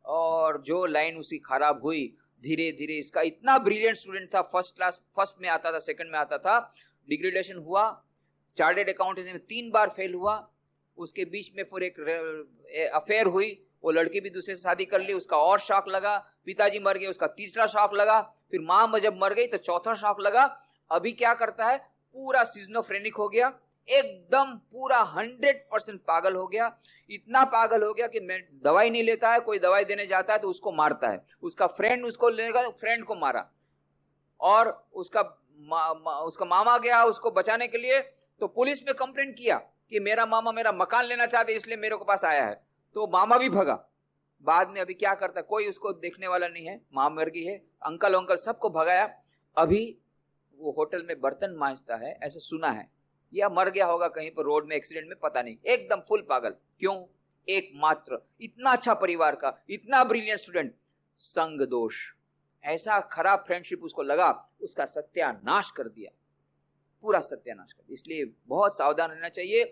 और जो लाइन उसकी खराब हुई, धीरे धीरे इसका इतना ब्रिलियंट स्टूडेंट था, फर्स्ट क्लास, फर्स्ट में आता था, सेकंड में आता था, डिग्रेडेशन हुआ। चार्टर्ड अकाउंटेंसी में 3 बार फेल हुआ। उसके बीच में फिर एक अफेयर हुई, वो लड़की भी दूसरे से शादी कर ली, उसका और शॉक लगा। पिताजी मर गए, उसका तीसरा शॉक लगा। फिर माँ जब मर गई तो चौथा शॉक लगा। अभी क्या करता है, पूरा सिजोफ्रेनिक हो गया, एकदम पूरा 100% पागल हो गया। इतना पागल हो गया कि मैं दवाई नहीं लेता है, कोई दवाई देने जाता है तो उसको मारता है। उसका फ्रेंड उसको लेगा, फ्रेंड को मारा। और उसका मामा गया उसको बचाने के लिए, तो पुलिस में कंप्लेंट किया कि मेरा मामा मेरा मकान लेना चाहते इसलिए मेरे को पास आया है। तो मामा भी भगा। बाद में अभी क्या करता, कोई उसको देखने वाला नहीं है, माँ मर गई है, अंकल सबको भगाया। अभी वो होटल में बर्तन मांजता है, ऐसा सुना है, या मर गया होगा कहीं पर रोड में एक्सीडेंट में, पता नहीं। एकदम फुल पागल। क्यों? एकमात्र इतना अच्छा परिवार का, इतना ब्रिलियंट स्टूडेंट, संग दोष। ऐसा खराब फ्रेंडशिप उसको लगा, उसका सत्यानाश कर दिया, पूरा सत्यानाश कर दिया। इसलिए बहुत सावधान रहना चाहिए।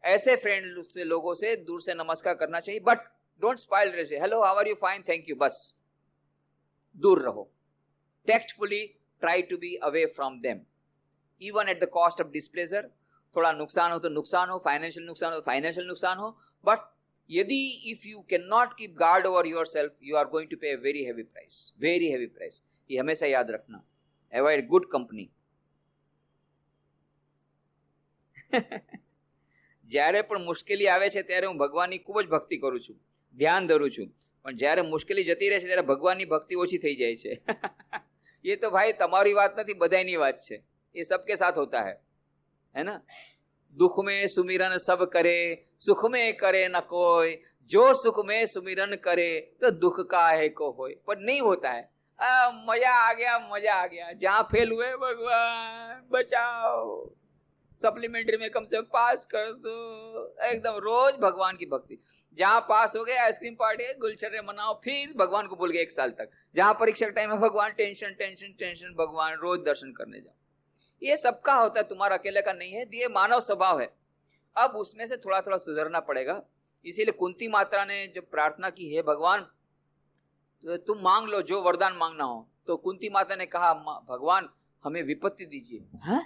ऐसे फ्रेंड से लोगों से दूर से नमस्कार करना चाहिए, but don't spoil relation. Hello, how are you, fine, thank you, बस दूर रहो। Tactfully try to be away from them, even at the cost of displeasure. थोड़ा नुकसान हो तो नुकसान हो, फाइनेंशियल नुकसान हो तो फाइनेंशियल नुकसान हो, बट यदि if you can not keep guard over yourself, you are going to pay very heavy price, very heavy price. ये हमेशा याद रखना। Avoid good company. જ્યારે પણ મુશ્કેલી આવે છે ત્યારે હું ભગવાનની ખૂબ જ ભક્તિ કરું છું, ધ્યાન ધરું છું, પણ જ્યારે મુશ્કેલી જતી રહે છે ત્યારે ભગવાનની ભક્તિ ઓછી થઈ જાય છે। ये तो भाई તમારી વાત નથી, બધાની વાત છે, ये सबके साथ होता है ना। दुख में सुमिरन सब करे, सुख में करे न कोई, जो सुख में सुमिरन करे तो दुख का है को होय। पर नहीं होता है। मजा आ गया, मजा आ गया, जहां फेल हुए भगवान बचाओ, सप्लीमेंट्री में कम से कम पास कर दो, एकदम रोज भगवान की भक्ति। जहां पास हो गए आइसक्रीम पार्टी, गुलछर्रे मनाओ, फिर भगवान को भूल गए 1 साल तक। जहां परीक्षा के टाइम में भगवान, टेंशन टेंशन टेंशन, भगवान रोज दर्शन करने जाओ। ये सबका होता है, तुम्हारा अकेले का नहीं है, ये मानव स्वभाव है। अब उसमें से थोड़ा थोड़ा सुधरना पड़ेगा। इसीलिए कुंती माता ने जब प्रार्थना की, है भगवान तो तुम मांग लो जो वरदान मांगना हो, तो कुंती माता ने कहा भगवान हमें विपत्ति दीजिए। हैं?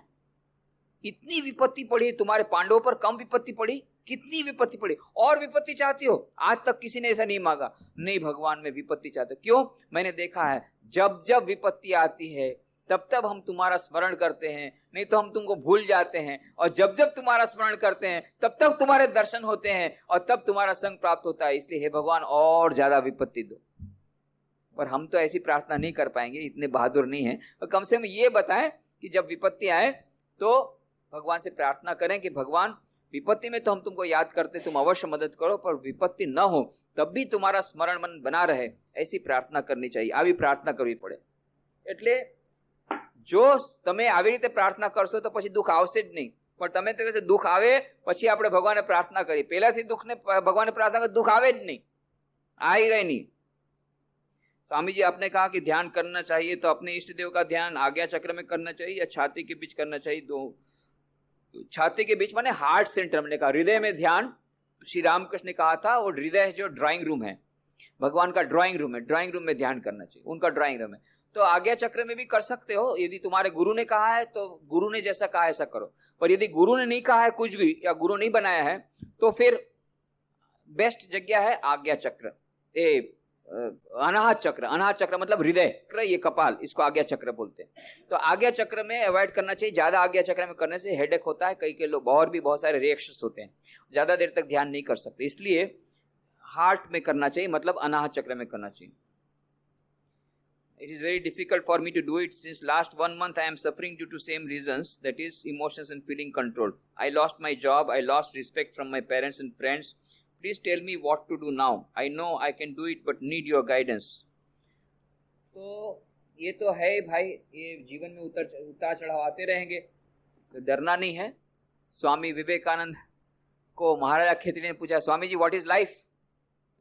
इतनी विपत्ति पड़ी तुम्हारे पांडवों पर, कम विपत्ति पड़ी? कितनी विपत्ति पड़ी? और विपत्ति चाहती हो? आज तक किसी ने ऐसा नहीं मांगा। नहीं भगवान, मैं विपत्ति चाहता हूं। क्यों? मैंने देखा है जब जब विपत्ति आती है तब तब हम तुम्हारा स्मरण करते हैं, नहीं तो हम तुमको भूल जाते हैं, और जब जब तुम्हारा स्मरण करते हैं तब तब तुम्हारे दर्शन होते हैं और तब तुम्हारा संग प्राप्त होता है। इसलिए हे भगवान और ज्यादा विपत्ति दो। पर हम तो ऐसी प्रार्थना नहीं कर पाएंगे, इतने बहादुर नहीं है। और कम से कम ये बताएं कि जब विपत्ति आए तो भगवान से प्रार्थना करें कि भगवान विपत्ति में तो हम तुमको याद करते, तुम अवश्य मदद करो, पर विपत्ति न हो तब भी तुम्हारा स्मरण मन बना रहे, ऐसी प्रार्थना करनी चाहिए। આવી प्रार्थना કરવી પડે। એટલે જો તમે આવી રીતે પ્રાર્થના કરશો તો પછી દુઃખ આવશે જ નહીં। પણ તમે તો કહે દુઃખ આવે પછી આપણે ભગવાનને પ્રાર્થના કરી, પહેલાથી દુઃખને ભગવાનને प्रार्थना कर, दुख आवे જ नहीं, आ ही रहे नहीं। स्वामी जी आपने कहा कि ध्यान करना चाहिए, तो अपने इष्ट देव का ध्यान आज्ञा चक्र में करना चाहिए या छाती के बीच करना चाहिए? दो, छाती के बीच माने हार्ट सेंटर। हमने कहा हृदय में ध्यान, श्री रामकृष्ण ने कहा था वो हृदय जो ड्राइंग रूम है, भगवान का ड्राइंग रूम है, ड्राइंग रूम में ध्यान करना चाहिए, उनका ड्राइंग रूम है। तो आज्ञा चक्र में भी कर सकते हो, यदि तुम्हारे गुरु ने कहा है तो गुरु ने जैसा कहा है ऐसा करो। पर यदि गुरु ने नहीं कहा है कुछ भी, या गुरु नहीं बनाया है, तो फिर बेस्ट जगह है आज्ञा चक्र, अनाहत चक्र। अनाहत चक्र मतलब हृदय, ये कपाल, इसको आज्ञा चक्र बोलते हैं। तो आज्ञा चक्र में अवॉइड करना चाहिए। ज्यादा आज्ञा चक्र में करने से हेडेक होता है, कई के लोग और भी बहुत सारे रिएक्शंस होते हैं, ज्यादा देर तक ध्यान नहीं कर सकते। इसलिए हार्ट में करना चाहिए, मतलब अनाहत चक्र में करना चाहिए। It is very difficult for me to do it since last 1 month I am suffering due to same reasons, that is emotions and feeling controlled. I lost my job, I lost respect from my parents and friends. Please tell me what to do now. I know I can do it but need your guidance. तो ये तो है भाई, ये जीवन में उतार चढ़ाव आते रहेंगे, तो डरना नहीं है। स्वामी विवेकानंद को महाराजा खेतरी ने पूछा, Swami ji what is life?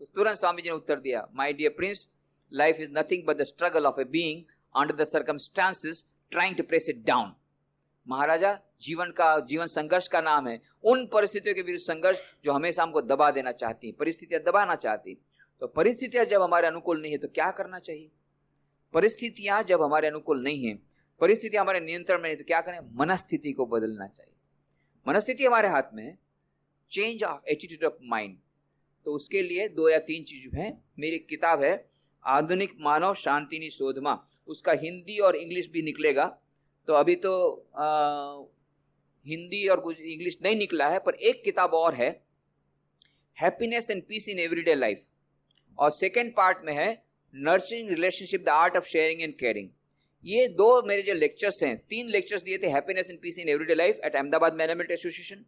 तो तुरंत स्वामी जी ने उत्तर दिया, my dear prince, life is nothing but the struggle of a being under the circumstances trying to press it down. महाराजा जीवन संघर्ष का नाम है, उन परिस्थितियों के विरुद्ध संघर्ष जो हमेशा हमको दबा देना चाहती, परिस्थितियां दबाना चाहती। तो परिस्थितियां जब हमारे अनुकूल नहीं है तो क्या करना चाहिए? परिस्थितियां जब हमारे अनुकूल नहीं है, परिस्थितियां हमारे नियंत्रण में नहीं, तो क्या करें? मनस्थिति को बदलना चाहिए। मनस्थिति हमारे हाथ में है, change of attitude of mind. तो उसके लिए 2 या 3 चीज है। मेरी किताब है आधुनिक मानव शांतिनी शोधमा, उसका हिंदी और इंग्लिश भी निकलेगा। तो अभी तो हिंदी और कुछ इंग्लिश नहीं निकला है, पर एक किताब और है, happiness and peace in everyday life, और सेकेंड पार्ट में है nurturing relationship the art of sharing and caring. ये 2 मेरे जो लेक्चर्स हैं, 3 लेक्चर्स दिए थे happiness and peace in everyday life at Ahmedabad Management Association,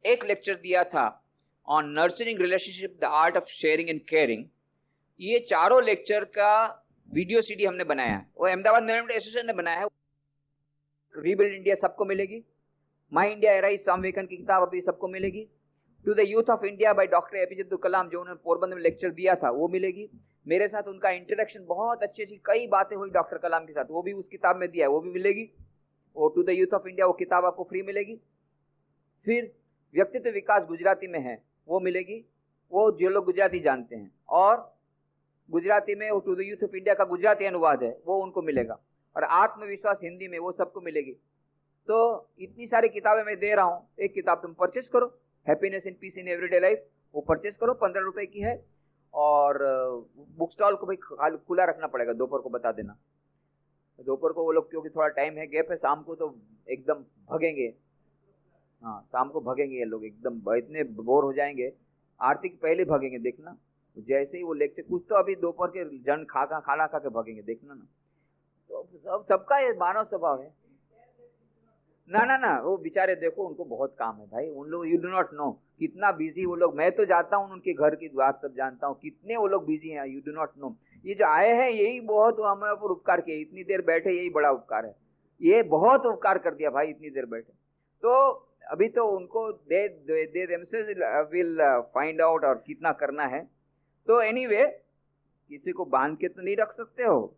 एक लेक्चर दिया था on nurturing relationship the art of sharing and caring. ये चारों लेक्चर का वीडियो सीडी हमने बनाया है, वो अहमदाबाद मैनेजमेंट एसोसिएशन ने बनाया है। रीबिल्ड इंडिया सबको मिलेगी, my India arise Swami Vivekananda की किताब अभी सबको मिलेगी, to the youth of India by doctor APJ Abdul Kalam, जो उन्होंने पोरबंदर में लेक्चर दिया था, वो मिलेगी। मेरे साथ उनका इंटरेक्शन बहुत अच्छी थी, कई बातें हुई डॉक्टर कलाम के साथ, वो भी उस किताब में दिया है, वो भी मिलेगी। वो to the youth of India, वो किताब आपको फ्री मिलेगी। फिर व्यक्तित्व विकास गुजराती में है, वो मिलेगी, वो जो लोग गुजराती जानते हैं, और गुजराती में to the youth of India का गुजराती अनुवाद है वो उनको मिलेगा, और आत्मविश्वास हिंदी में, वो सबको मिलेगी। तो इतनी सारी किताबें मैं दे रहा हूँ, एक किताब तुम परचेस करो, happiness in peace in everyday life, वो परचेस करो, 15 रुपए की है। और बुक स्टॉल को भाई खुला रखना पड़ेगा, दोपहर को बता देना, दोपहर को वो लोग, क्योंकि थोड़ा टाइम है, गैप है, शाम को तो एकदम भगेंगे। हाँ, शाम को भगेंगे ये लोग, एकदम इतने बोर हो जाएंगे, आरती के पहले भगेंगे, देखना। जैसे ही वो लेक्चर, कुछ तो अभी दोपहर के जन खाना खा के भगेंगे, देखना ना। तो सबका ये मानव स्वभाव है। ना, वो बेचारे देखो, उनको बहुत काम है भाई, उन लोग, यू डू नॉट नो कितना बिजी वो लोग। मैं तो जाता हूँ उनके घर की बात सब जानता हूँ, कितने वो लोग बिजी हैं, यू डू नॉट नो। ये जो आए हैं यही बहुत हमारे ऊपर उपकार किया, इतनी देर बैठे, यही बड़ा उपकार है, ये बहुत उपकार कर दिया भाई, इतनी देर बैठे। तो अभी तो उनको they themselves will find out और कितना करना है। तो एनीवे, किसी को बांध के तो नहीं रख सकते हो।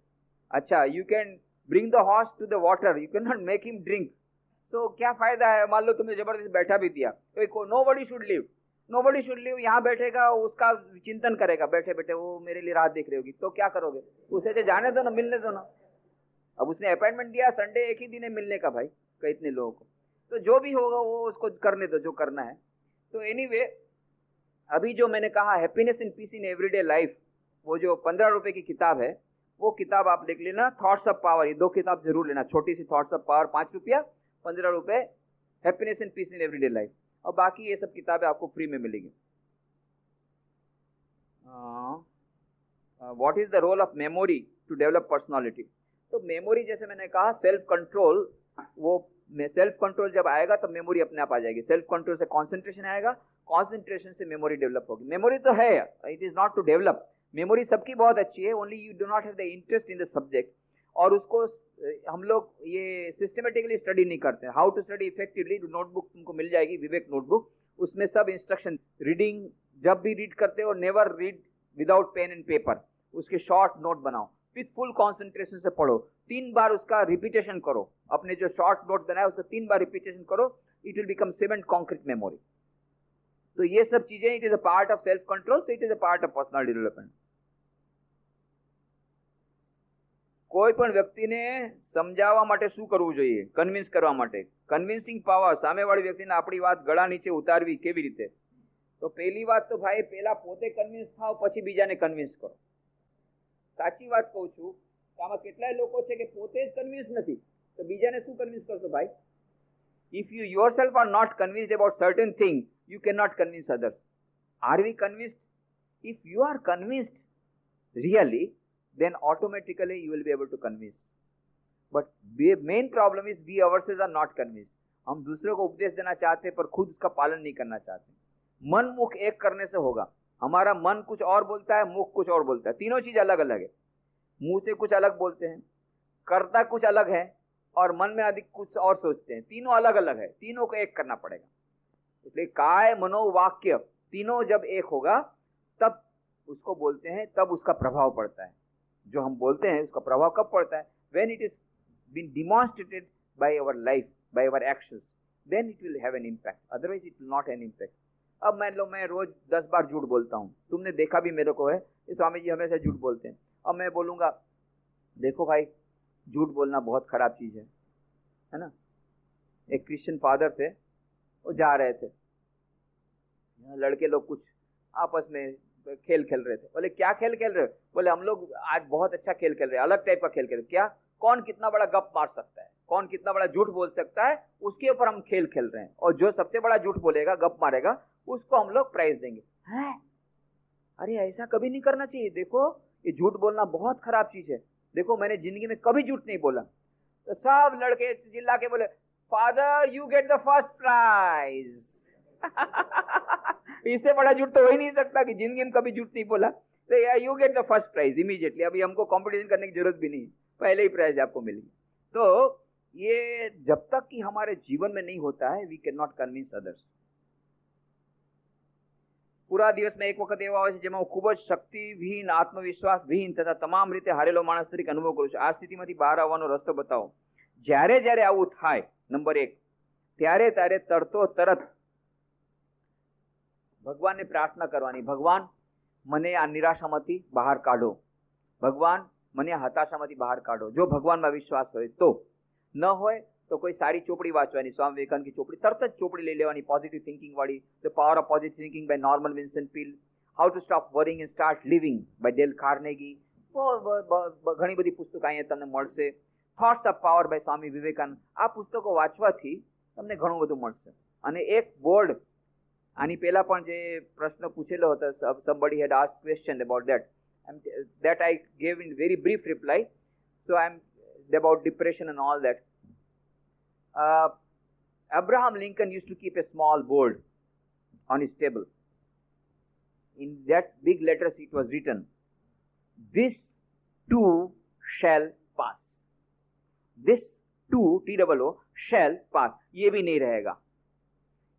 अच्छा, you can bring the horse to the water, you can not make him drink. तो क्या फायदा है, मान लो तुमने जबरदस्ती बैठा भी दिया, तो नोबडी शुड लिव, यहाँ बैठेगा, उसका चिंतन करेगा बैठे बैठे, वो मेरे लिए रात देख रही होगी, तो क्या करोगे? उसे से जाने दो ना, मिलने दो ना। अब उसने अपॉइंटमेंट दिया, संडे एक ही दिन है मिलने का भाई, कई इतने लोगों को, तो जो भी होगा वो उसको करने दो, जो करना है। तो एनीवे, अभी जो मैंने कहा happiness in peace in everyday life, वो जो 15 रुपए की किताब है, वो किताब आप देख लेना, थॉट्स ऑफ पावर, ये 2 किताब जरूर लेना, छोटी सी थॉट्स ऑफ पावर 5 रुपया, 15 रुपए happiness in peace in everyday life, और बाकी ये सब किताबें आपको फ्री में मिलेगी। What is the role of memory to develop personality? तो मेमोरी, जैसे मैंने कहा, सेल्फ कंट्रोल, वो सेल्फ कंट्रोल जब आएगा तब मेमोरी अपने आप आ जाएगी। सेल्फ कंट्रोल से कंसंट्रेशन आएगा, कंसंट्रेशन से मेमोरी डेवलप होगी। मेमोरी तो है, it is not to develop, memory सबकी बहुत अच्छी है, only you do not have the interest in the subject, और उसको हम लोग ये सिस्टमेटिकली स्टडी नहीं करते हैं। How to study effectively, notebook तुमको मिल जाएगी, विवेक नोटबुक, उसमें सब इंस्ट्रक्शन। रीडिंग जब भी रीड करते हो, never read without pen and paper, उसके शॉर्ट नोट बनाओ, विथ फुल कॉन्सेंट्रेशन से पढ़ो, 3 बार उसका रिपीटेशन करो, अपने जो शॉर्ट नोट बनाए उसका 3 बार रिपीटेशन करो, it will become cement concrete memory. तो ये सब चीजें, it is a part of self control, so it is a part of personal development. કોઈ પણ વ્યક્તિને સમજાવવા માટે શું કરવું જોઈએ? કન્વિન્સ કરવા માટે, કન્વિન્સિંગ પાવર, સામેવાળી વ્યક્તિને આપણી વાત ગળા નીચે ઉતારવી કેવી રીતે? તો પહેલી વાત તો ભાઈ, પહેલા પોતે કન્વિન્સ થાવ, પછી બીજાને કન્વિન્સ કરો। સાચી વાત કહું છું, આમાં કેટલાય લોકો છે કે પોતે જ કન્વિન્સ નથી, તો બીજાને શું કન્વિન્સ કરશો ભાઈ? If you yourself are not convinced about certain thing, you cannot convince others. Are we convinced? If you are convinced really, then automatically you will be able to convince. But the main problem is we ourselves are not convinced. हम दूसरों को उपदेश देना चाहते हैं पर खुद उसका पालन नहीं करना चाहते। मन मुख एक करने से होगा। हमारा मन कुछ और बोलता है, मुख कुछ और बोलता है, तीनों चीज अलग अलग है। मुंह से कुछ अलग बोलते हैं, करता कुछ अलग है, और मन में अधिक कुछ और सोचते हैं, तीनों अलग अलग है, तीनों को एक करना पड़ेगा। इसलिए काय मनो वाक्य तीनों जब एक होगा तब उसको बोलते हैं, तब उसका प्रभाव पड़ता है। जो हम बोलते हैं उसका प्रभाव कब पड़ता है? when it is been demonstrated by our life, by our actions, then it will have an impact, otherwise it will not have an impact. अब मान लो मैं रोज 10 बार झूठ बोलता हूँ, तुमने देखा भी मेरे को है, स्वामी जी हमेशा झूठ बोलते हैं। अब मैं बोलूंगा, देखो भाई झूठ बोलना बहुत खराब चीज है ना। एक क्रिश्चियन फादर थे, वो जा रहे थे, लड़के लोग कुछ आपस में खेल खेल रहे थे। बोले क्या खेल खेल रहे हो? बोले हम लोग आज बहुत अच्छा खेल खेल रहे हैं, अलग टाइप का खेल खेल रहे। क्या? कौन कितना बड़ा गप मार सकता है, कौन कितना बड़ा झूठ बोल सकता है, उसके ऊपर हम खेल खेल रहे हैं, और जो सबसे बड़ा झूठ बोलेगा, गप मारेगा, उसको हम लोग प्राइज देंगे। हैं? अरे ऐसा कभी नहीं करना चाहिए, देखो ये झूठ बोलना बहुत खराब चीज है, देखो मैंने जिंदगी में कभी झूठ नहीं बोला। तो सब लड़के चिल्ला के बोले, father you get the first prize. इससे बड़ा झूठ तो हो ही नहीं सकता कि जिंदगी में कभी झूठ नहीं बोला, तो you get the first prize immediately. अभी हमको कंपटीशन करने की जरूरत भी नहीं, पहले ही प्राइज आपको मिलेगी। तो ये जब तक कि हमारे जीवन में नहीं होता है, we can not convince others. पूरा दिवस में एक वखत एવો આવે છે જેમાં હું ખૂબ જ શક્તિવિહીન, આત્મવિશ્વાસવિહીન તથા તમામ રીતે હારેલો માણસ તરીકે અનુભવ કરું છું। આ સ્થિતિમાંથી બહાર આવવાનો રસ્તો બતાવો। જ્યારે જ્યારે આવું થાય, નંબર 1, ત્યારે ત્યારે તરતો તરત ભગવાનને પ્રાર્થના કરવાની, ભગવાન મને આ નિરાશામાંથી બહાર કાઢો, ભગવાન મને આ હતાશામાંથી બહાર કાઢો. જો ભગવાનમાં વિશ્વાસ હોય તો, ન હોય તો કોઈ સારી ચોપડી વાંચવાની, સ્વામી વિવેકાનંદની ચોપડી, તરત જ ચોપડી લઈ લેવાની, પોઝિટિવ થિંકિંગ વાળી, the power of positive thinking by Norman Vincent Peale, how to stop worrying and start living by Dale Carnegie, ઘણી બધી પુસ્તકો અહીંયા તમને મળશે. Thoughts of power by Swami Vivekananda. આ પુસ્તકો વાંચવાથી તમને ઘણું બધું મળશે. અને એક બોર્ડ, આની પહેલા પણ જે પ્રશ્ન પૂછેલો હતો, somebody had asked question about that, and that I gave in very brief reply. So I'm about depression and all that. Abraham Lincoln used to keep a small board on his table. In that big letters it was written, this too shall pass. This too, T-O-O, shall pass. ये भी नहीं रहेगा,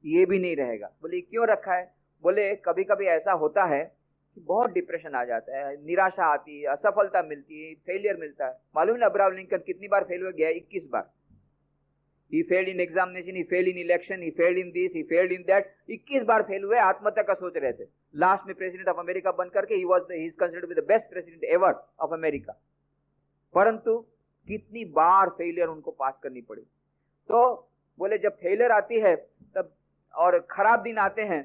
ये भी नहीं रहेगा. बोले क्यों रखा है? बोले कभी कभी ऐसा होता है कि बहुत डिप्रेशन आ जाता है, निराशा आती है, असफलता मिलती है, फेलियर मिलता है. मालूम है अब्राहम लिंकन कितनी बार फेल हो गया? 21 बार. He failed in examination, he failed in election, he failed in this, he failed in that. 21 bar fail हुए, आत्महत्या का सोच रहे थे. लास्ट में प्रेसिडेंट ऑफ अमेरिका बन करके he is considered to be the best president ever of America. परंतु कितनी बार फेलियर उनको पास करनी पड़ी. तो बोले जब फेलियर आती है तब और खराब दिन आते हैं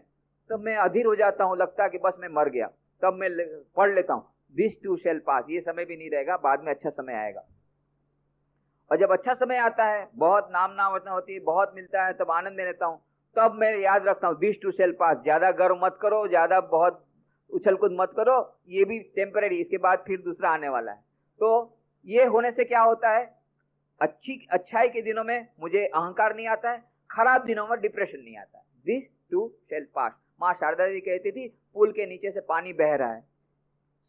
तब मैं अधीर हो जाता हूं, लगता है कि बस मैं मर गया. तब मैं पढ़ लेता हूं, दिस टू शैल पास. ये समय भी नहीं रहेगा, बाद में अच्छा समय आएगा. और जब अच्छा समय आता है, बहुत नामना होती है, बहुत मिलता है, तब आनंद में रहता हूं. तब मैं याद रखता हूं, दिस टू शैल पास. ज्यादा गर्व मत करो, ज्यादा बहुत उछल कूद मत करो, ये भी टेम्पररी, इसके बाद फिर दूसरा आने वाला है. तो ये होने से क्या होता है? अच्छाई के दिनों में मुझे अहंकार नहीं आता है, खराब दिनों में डिप्रेशन नहीं आता है. दिस टू शैल पास. माँ शारदा जी कहती थी, पुल के नीचे से पानी बह रहा है,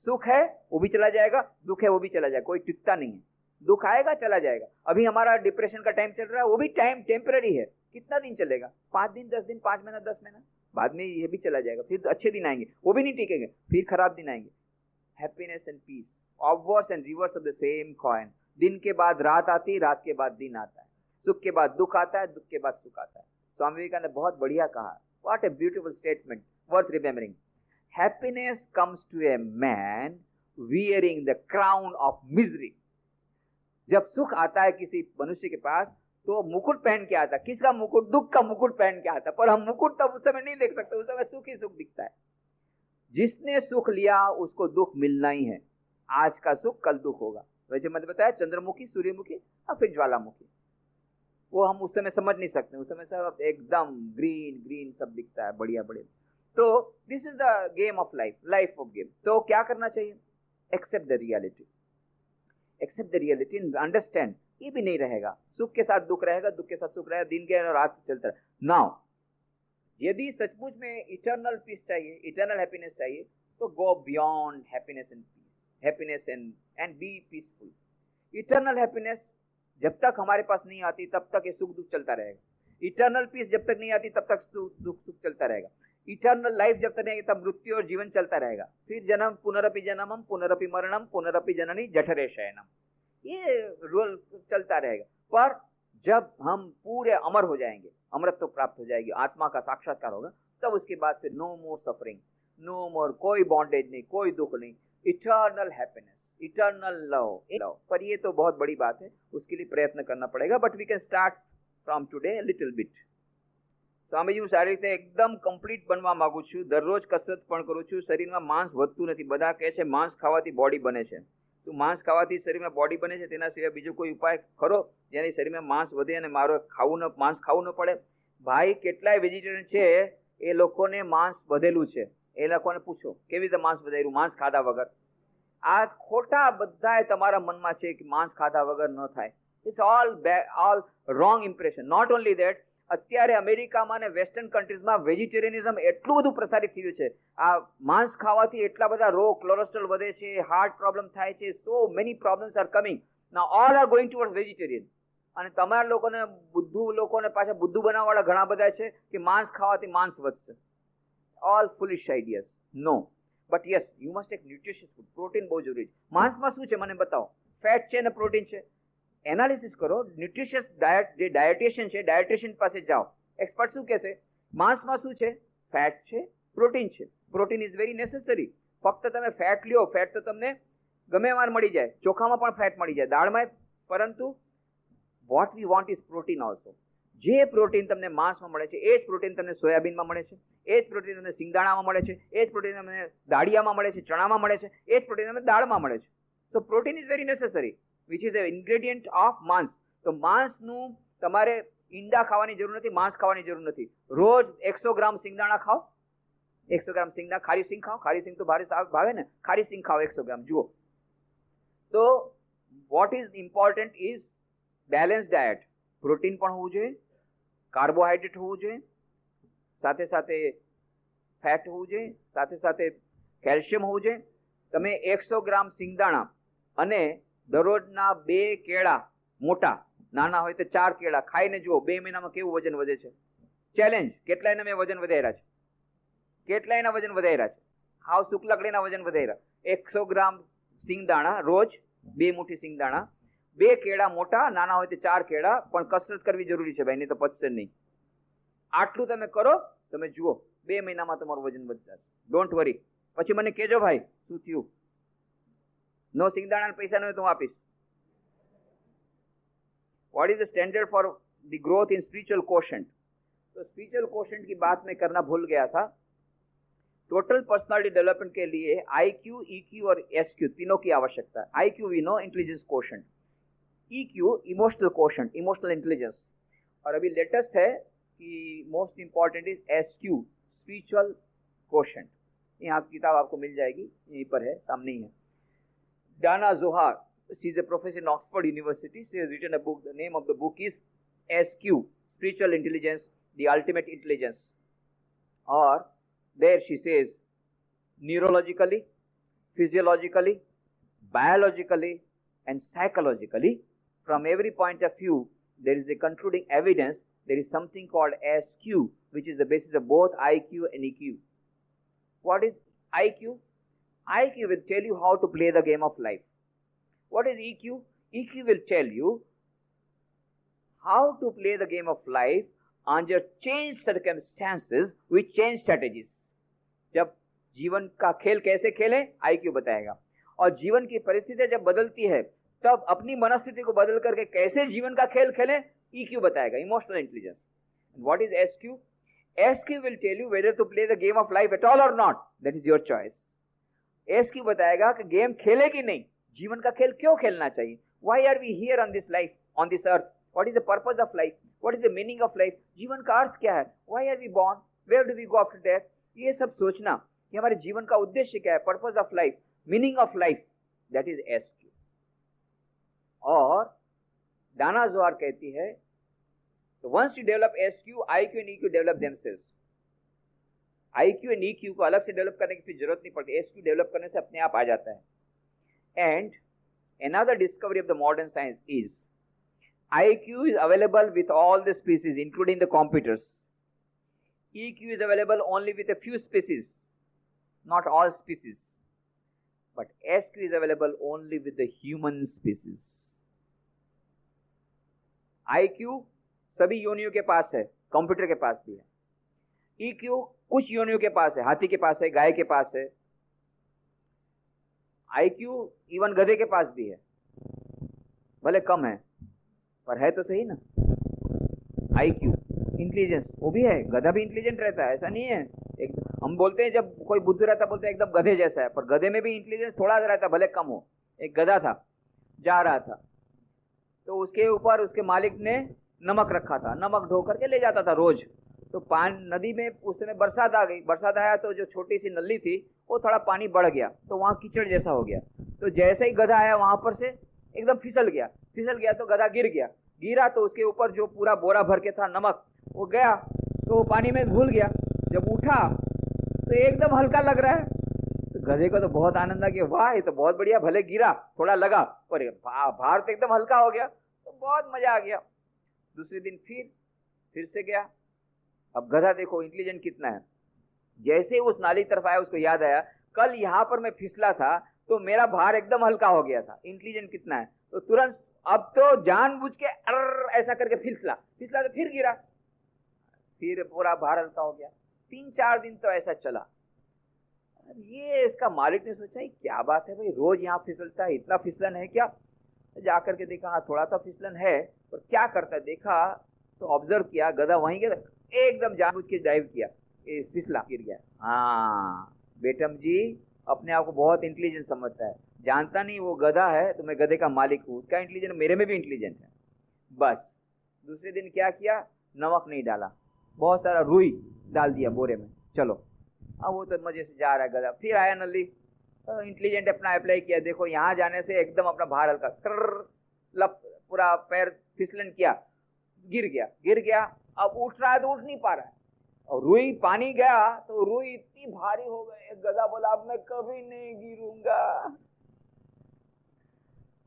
सुख है वो भी चला जाएगा, दुख है वो भी चला जाएगा, कोई टिकता नहीं है. दुख आएगा चला जाएगा. अभी हमारा डिप्रेशन का टाइम चल रहा है, वो भी टाइम टेम्पररी है. कितना दिन चलेगा? 5 दिन, 10 दिन, 5 महीना, 10 महीना, बाद में ये भी चला जाएगा. फिर अच्छे दिन आएंगे, वो भी नहीं टिकेंगे, फिर खराब दिन आएंगे. Happiness and peace, obverse and reverse of the same coin. दिन के बाद रात आती, रात के बाद दिन आता है, सुख के बाद दुख आता है, दुख के बाद सुख आता है. स्वामी विवेकानंद ने बहुत बढ़िया कहा. What a beautiful statement, worth remembering. Happiness comes to a man wearing the crown of misery. जब सुख आता है किसी मनुष्य के पास तो मुकुट पहन के आता. किसका मुकुट? दुख का मुकुट पहन के आता. पर हम मुकुट तब उस समय नहीं देख सकते, उस समय सुख ही सुख दिखता है. जिसने सुख लिया उसको दुख मिलना ही है. आज का सुख कल दुख होगा. वैसे मैंने बताया चंद्रमुखी, सूर्यमुखी और फिर ज्वालामुखी, वो हम उस समय समझ नहीं सकते. उस समय सब एकदम ग्रीन ग्रीन सब दिखता है, बढ़िया बढ़िया. तो this is the game of life, life of game. तो क्या करना चाहिए? Accept the reality, accept the reality and understand. ये भी नहीं रहेगा, सुख के साथ दुख रहेगा, दुख के साथ सुख रहेगा, दिन के रात चलता है. नाउ यदि सचमुच में इटर्नल पीस चाहिए, इटर्नल हैप्पीनेस चाहिए, तो go beyond happiness and peace, happiness and be peaceful. Eternal happiness जब तक हमारे पास नहीं आती तब तक ये सुख दुख चलता रहेगा. इटर्नल पीस जब तक नहीं आती तब तक दुख सुख चलता रहेगा. इटर्नल लाइफ जब तक नहीं, तब मृत्यु और जीवन चलता रहेगा. फिर जन्म, पुनरपि जन्मम, पुनरपि मरणम, पुनरपि जननी जठरे शयनम, ये रोल चलता रहेगा. पर जब हम पूरे अमर हो जाएंगे, अमरत्व प्राप्त हो जाएगी, आत्मा का साक्षात्कार होगा, तब उसके बाद फिर नो मोर सफरिंग, नो मोर, कोई बॉन्डेज नहीं, कोई दुख नहीं, इटर्नल हैप्पीनेस, इटर्नल लव. पर ये तो बहुत बड़ी बात है, उसके लिए प्रयत्न करना पड़ेगा. But we can start from today little bit. Swamiji હું સારી રીતે એકદમ કમ્પ્લીટ બનવા માંગુ છું. દરરોજ કસરત પણ કરું છું. શરીરમાં માંસ વધતું નથી. બધા કહે છે માંસ ખાવાથી બોડી બને છે. તો માંસ ખાવાથી શરીરમાં બોડી બને છે, તેના સિવાય બીજો કોઈ ઉપાય ખરો જેની શરીરમાં માંસ વધે અને મારો માંસ ખાવું ન પડે? ભાઈ કેટલાય વેજીટેરિયન છે એ લોકોને માંસ વધેલું છે, એ લોકોને પૂછો કેવી રીતે માંસ વધાર્યું માંસ ખાધા વગર. આ ખોટા બધાય તમારા મનમાં છે કે માંસ ખાધા વગર ન થાય. It's all wrong impression. Not only that, અત્યારે અમેરિકામાં અને વેસ્ટર્ન કન્ટ્રીઝમાં વેજીટેરિયનિઝમ એટલું બધું પ્રસારિત થયું છે. આ માંસ ખાવાથી એટલા બધા રોગ, કોલેસ્ટ્રોલ વધે છે, હાર્ટ પ્રોબ્લેમ થાય છે, so many problems R coming. Now all are going towards vegetarian. અને તમારા લોકોને લોકોને પાછા બુદ્ધુ બનાવવાવાળા ઘણા બધા છે કે માંસ ખાવાથી માંસ વધશે. All foolish ideas. No, but yes you must take nutritious food. Protein બહુ જરૂરી છે. માંસમાં શું છે મને બતાવો. ફેટ છે અને પ્રોટીન છે. એનાલિસિસ કરો. ન્યુટ્રિશિયસ ડાયટ, જે ડાયટિશિયન છે, ડાયટિશિયન પાસે જાઓ. એક્સપર્ટ શું કહેશે? માંસમાં શું છે? ફેટ છે, પ્રોટીન છે. Protein is very necessary. ફક્ત તમે ફેટ લ્યો, ફેટ તો તમને ગમે એમાં મળી જાય, ચોખામાં પણ ફેટ મળી જાય, દાળમાં, પરંતુ what we want is protein also. જે પ્રોટીન તમને માંસમાં મળે છે એ જ પ્રોટીન તમને સોયાબીનમાં મળે છે, એ જ પ્રોટીન તમને સિંગદાણામાં મળે છે, એ જ પ્રોટીન તમને દાળિયામાં મળે છે, ચણામાં મળે છે, એ જ પ્રોટીન તમને દાળમાં મળે છે. તો protein is very necessary which is a ingredient of માંસ. તો માંસનું તમારે ઈંડા ખાવાની જરૂર નથી, માંસ ખાવાની જરૂર નથી. રોજ 100 ગ્રામ સિંગદાણા ખાઓ, 100 ગ્રામ સિંગદાણા, ખારી સિંગ ખાઓ, ખારી સિંગ તો ભાવે ને, ખારી સિંગ ખાઓ 100 ગ્રામ. જુઓ, તો what is important is balance diet. Protein પણ હોવું જોઈએ, કાર્બોહાઈડ્રેટ હોવું જોઈએ, સાથે સાથે ફેટ હોવું જોઈએ, સાથે સાથે કેલ્શિયમ હોવું જોઈએ. તમે 100 ગ્રામ સિંગદાણા અને દરરોજના 2 કેળા, મોટા, નાના હોય તો 4 કેળા ખાઈને જુઓ 2 મહિનામાં કેવું વજન વધે છે. ચેલેન્જ. કેટલાયના મેં વજન વધાર્યા છે, કેટલાયના વજન વધાર્યા છે, હાવ શુક્લકડીના વજન વધાર્યા. 100 ગ્રામ સિંગદાણા રોજ, 2 મુઠ્ઠી સિંગદાણા, 2 કેળા મોટા, નાના હોય તો 4 કેળા, પણ કસરત કરવી જરૂરી છે ભાઈ, નહીં તો પચશે નહીં. આટલું તમે કરો, તમે જુઓ 2 મહિનામાં તમારું વજન વધશે. Don't worry. પછી મને કહેજો ભાઈ શું થયું. નો સિંગદાણા પૈસા ન હોય તો હું આપીશ. What is the standard for the growth in spiritual quotient. तो स्पिरिचुअल कोशेंट की बात मैं करना भूल गया था. टोटल पर्सनालिटी डेवलपमेंट के लिए IQ, EQ और SQ तीनों की आवश्यकता है. IQ we know, intelligence quotient. EQ emotional quotient, emotional intelligence. और अभी लेटेस्ट है कि most important is SQ, spiritual quotient. यहाँ किताब आपको मिल जाएगी, यहीं पर है, सामने ही है. डाना जोहार, she is a professor in Oxford University. She has written a book. The name of the book is SQ, Spiritual Intelligence, the Ultimate Intelligence. Or there she says, neurologically, physiologically, biologically, and psychologically, from every point of view, there is a concluding evidence. There is something called SQ, which is the basis of both IQ and EQ. What is IQ? IQ will tell you how to play the game of life. What is EQ? EQ will tell you how to play the game of life under changed circumstances with changed strategies. जब जीवन का खेल कैसे खेलें, IQ बताएगा. और जीवन की परिस्थितियां जब बदलती है तब अपनी मनस्थिति को बदल करके कैसे जीवन का खेल खेलें, EQ बताएगा, emotional intelligence. And what is SQ? SQ will tell you whether to play the game of life at all or not. That is your choice. SQ बताएगा कि गेम खेले कि नहीं, जीवन का खेल क्यों खेलना चाहिए. Why are we here on this life, on this earth? What is the purpose of life? What is the meaning of life? जीवन का अर्थ क्या है? Why are we born? Where do we go after death? ये सब सोचना कि हमारे जीवन का उद्देश्य क्या है, purpose of life, meaning of life, that is SQ. और डाना जोहार कहती है, so once you develop SQ, IQ and EQ develop themselves. IQ and EQ को अलग से डेवलप करने की फिर जरूरत नहीं पड़ती, SQ डेवलप करने से अपने आप आ जाता है. And another discovery of the modern science is IQ is available with all the species, including the computers. EQ is available only with a few species, not all species. But SQ is available only with the human species. IQ सभी योनियों के पास है, कंप्यूटर के पास भी है. EQ कुछ योनियों के पास है, हाथी के पास है, गाय के पास है. IQ इवन गधे के पास भी है, भले कम है पर है तो सही ना. IQ इंटेलिजेंस वो भी है, गधा भी इंटेलिजेंट रहता है, ऐसा नहीं है. हम बोलते हैं जब कोई बुद्ध रहता बोलते हैं एकदम गधे जैसा है, पर गधे में भी इंटेलिजेंस थोड़ा सा रहता, भले कम हो. एक गधा था, जा रहा था, तो उसके ऊपर उसके मालिक ने नमक रखा था, नमक ढो करके ले जाता था रोज. तो नदी में उस समय बरसात आ गई, बरसात आया तो जो छोटी सी नली थी वो थोड़ा पानी बढ़ गया, तो वहां कीचड़ जैसा हो गया. तो जैसे ही गधा आया वहां पर से एकदम फिसल गया तो गधा गिरा तो उसके ऊपर जो पूरा बोरा भर के था नमक वो गया, तो वो पानी में घुल गया. जब उठा तो एकदम हल्का लग रहा है. तो गधे को तो बहुत आनंद आ गया, वाह ये तो बहुत बढ़िया, भले गिरा थोड़ा लगा पर भार तो एकदम हल्का हो गया, तो बहुत मजा आ गया. दूसरे दिन फिर से गया. अब गधा देखो इंटेलिजेंट कितना है. जैसे उस नाली तरफ आया उसको याद आया कल यहां पर मैं फिसला था तो मेरा भार एकदम हल्का हो गया था. इंटेलिजेंट कितना है, तो तुरंत अब तो जानबूझ के ऐसा करके फिसला तो फिर गिरा, फिर पूरा भार हल्का हो गया. 3-4 दिन तो ऐसा चला। ये इसका मालिक ने सोचा क्या बात है भाई, रोज यहाँ फिसलता है, इतना फिसलन है क्या? जाकर के देखा, हाँ थोड़ा सा फिसलन है, पर क्या करता है देखा तो ऑब्जर्व किया, गधा वहीं गया, एकदम जानबूझ के डाइव किया, फिसला, गिर गया। हाँ बेटम जी अपने आप को बहुत इंटेलिजेंट समझता है, जानता नहीं वो गधा है तो मैं गधे का मालिक हूँ, उसका इंटेलिजेंट मेरे में भी इंटेलिजेंट है। बस दूसरे दिन क्या किया, नमक नहीं डाला, बहुत सारा रुई डाल दिया बोरे में, चलो अब वो तो मजे से जा रहा है गधा। फिर आया नल्ली, इंटेलिजेंट अपना अप्लाई किया, देखो यहाँ जाने से एकदम अपना भार हल्का कर, लप पूरा पैर फिसलन किया, गिर गया। अब उठ रहा है तो उठ नहीं पा रहा है, और रुई पानी गया तो रुई इतनी भारी हो गई, गधा बोला अब मैं कभी नहीं गिरूंगा।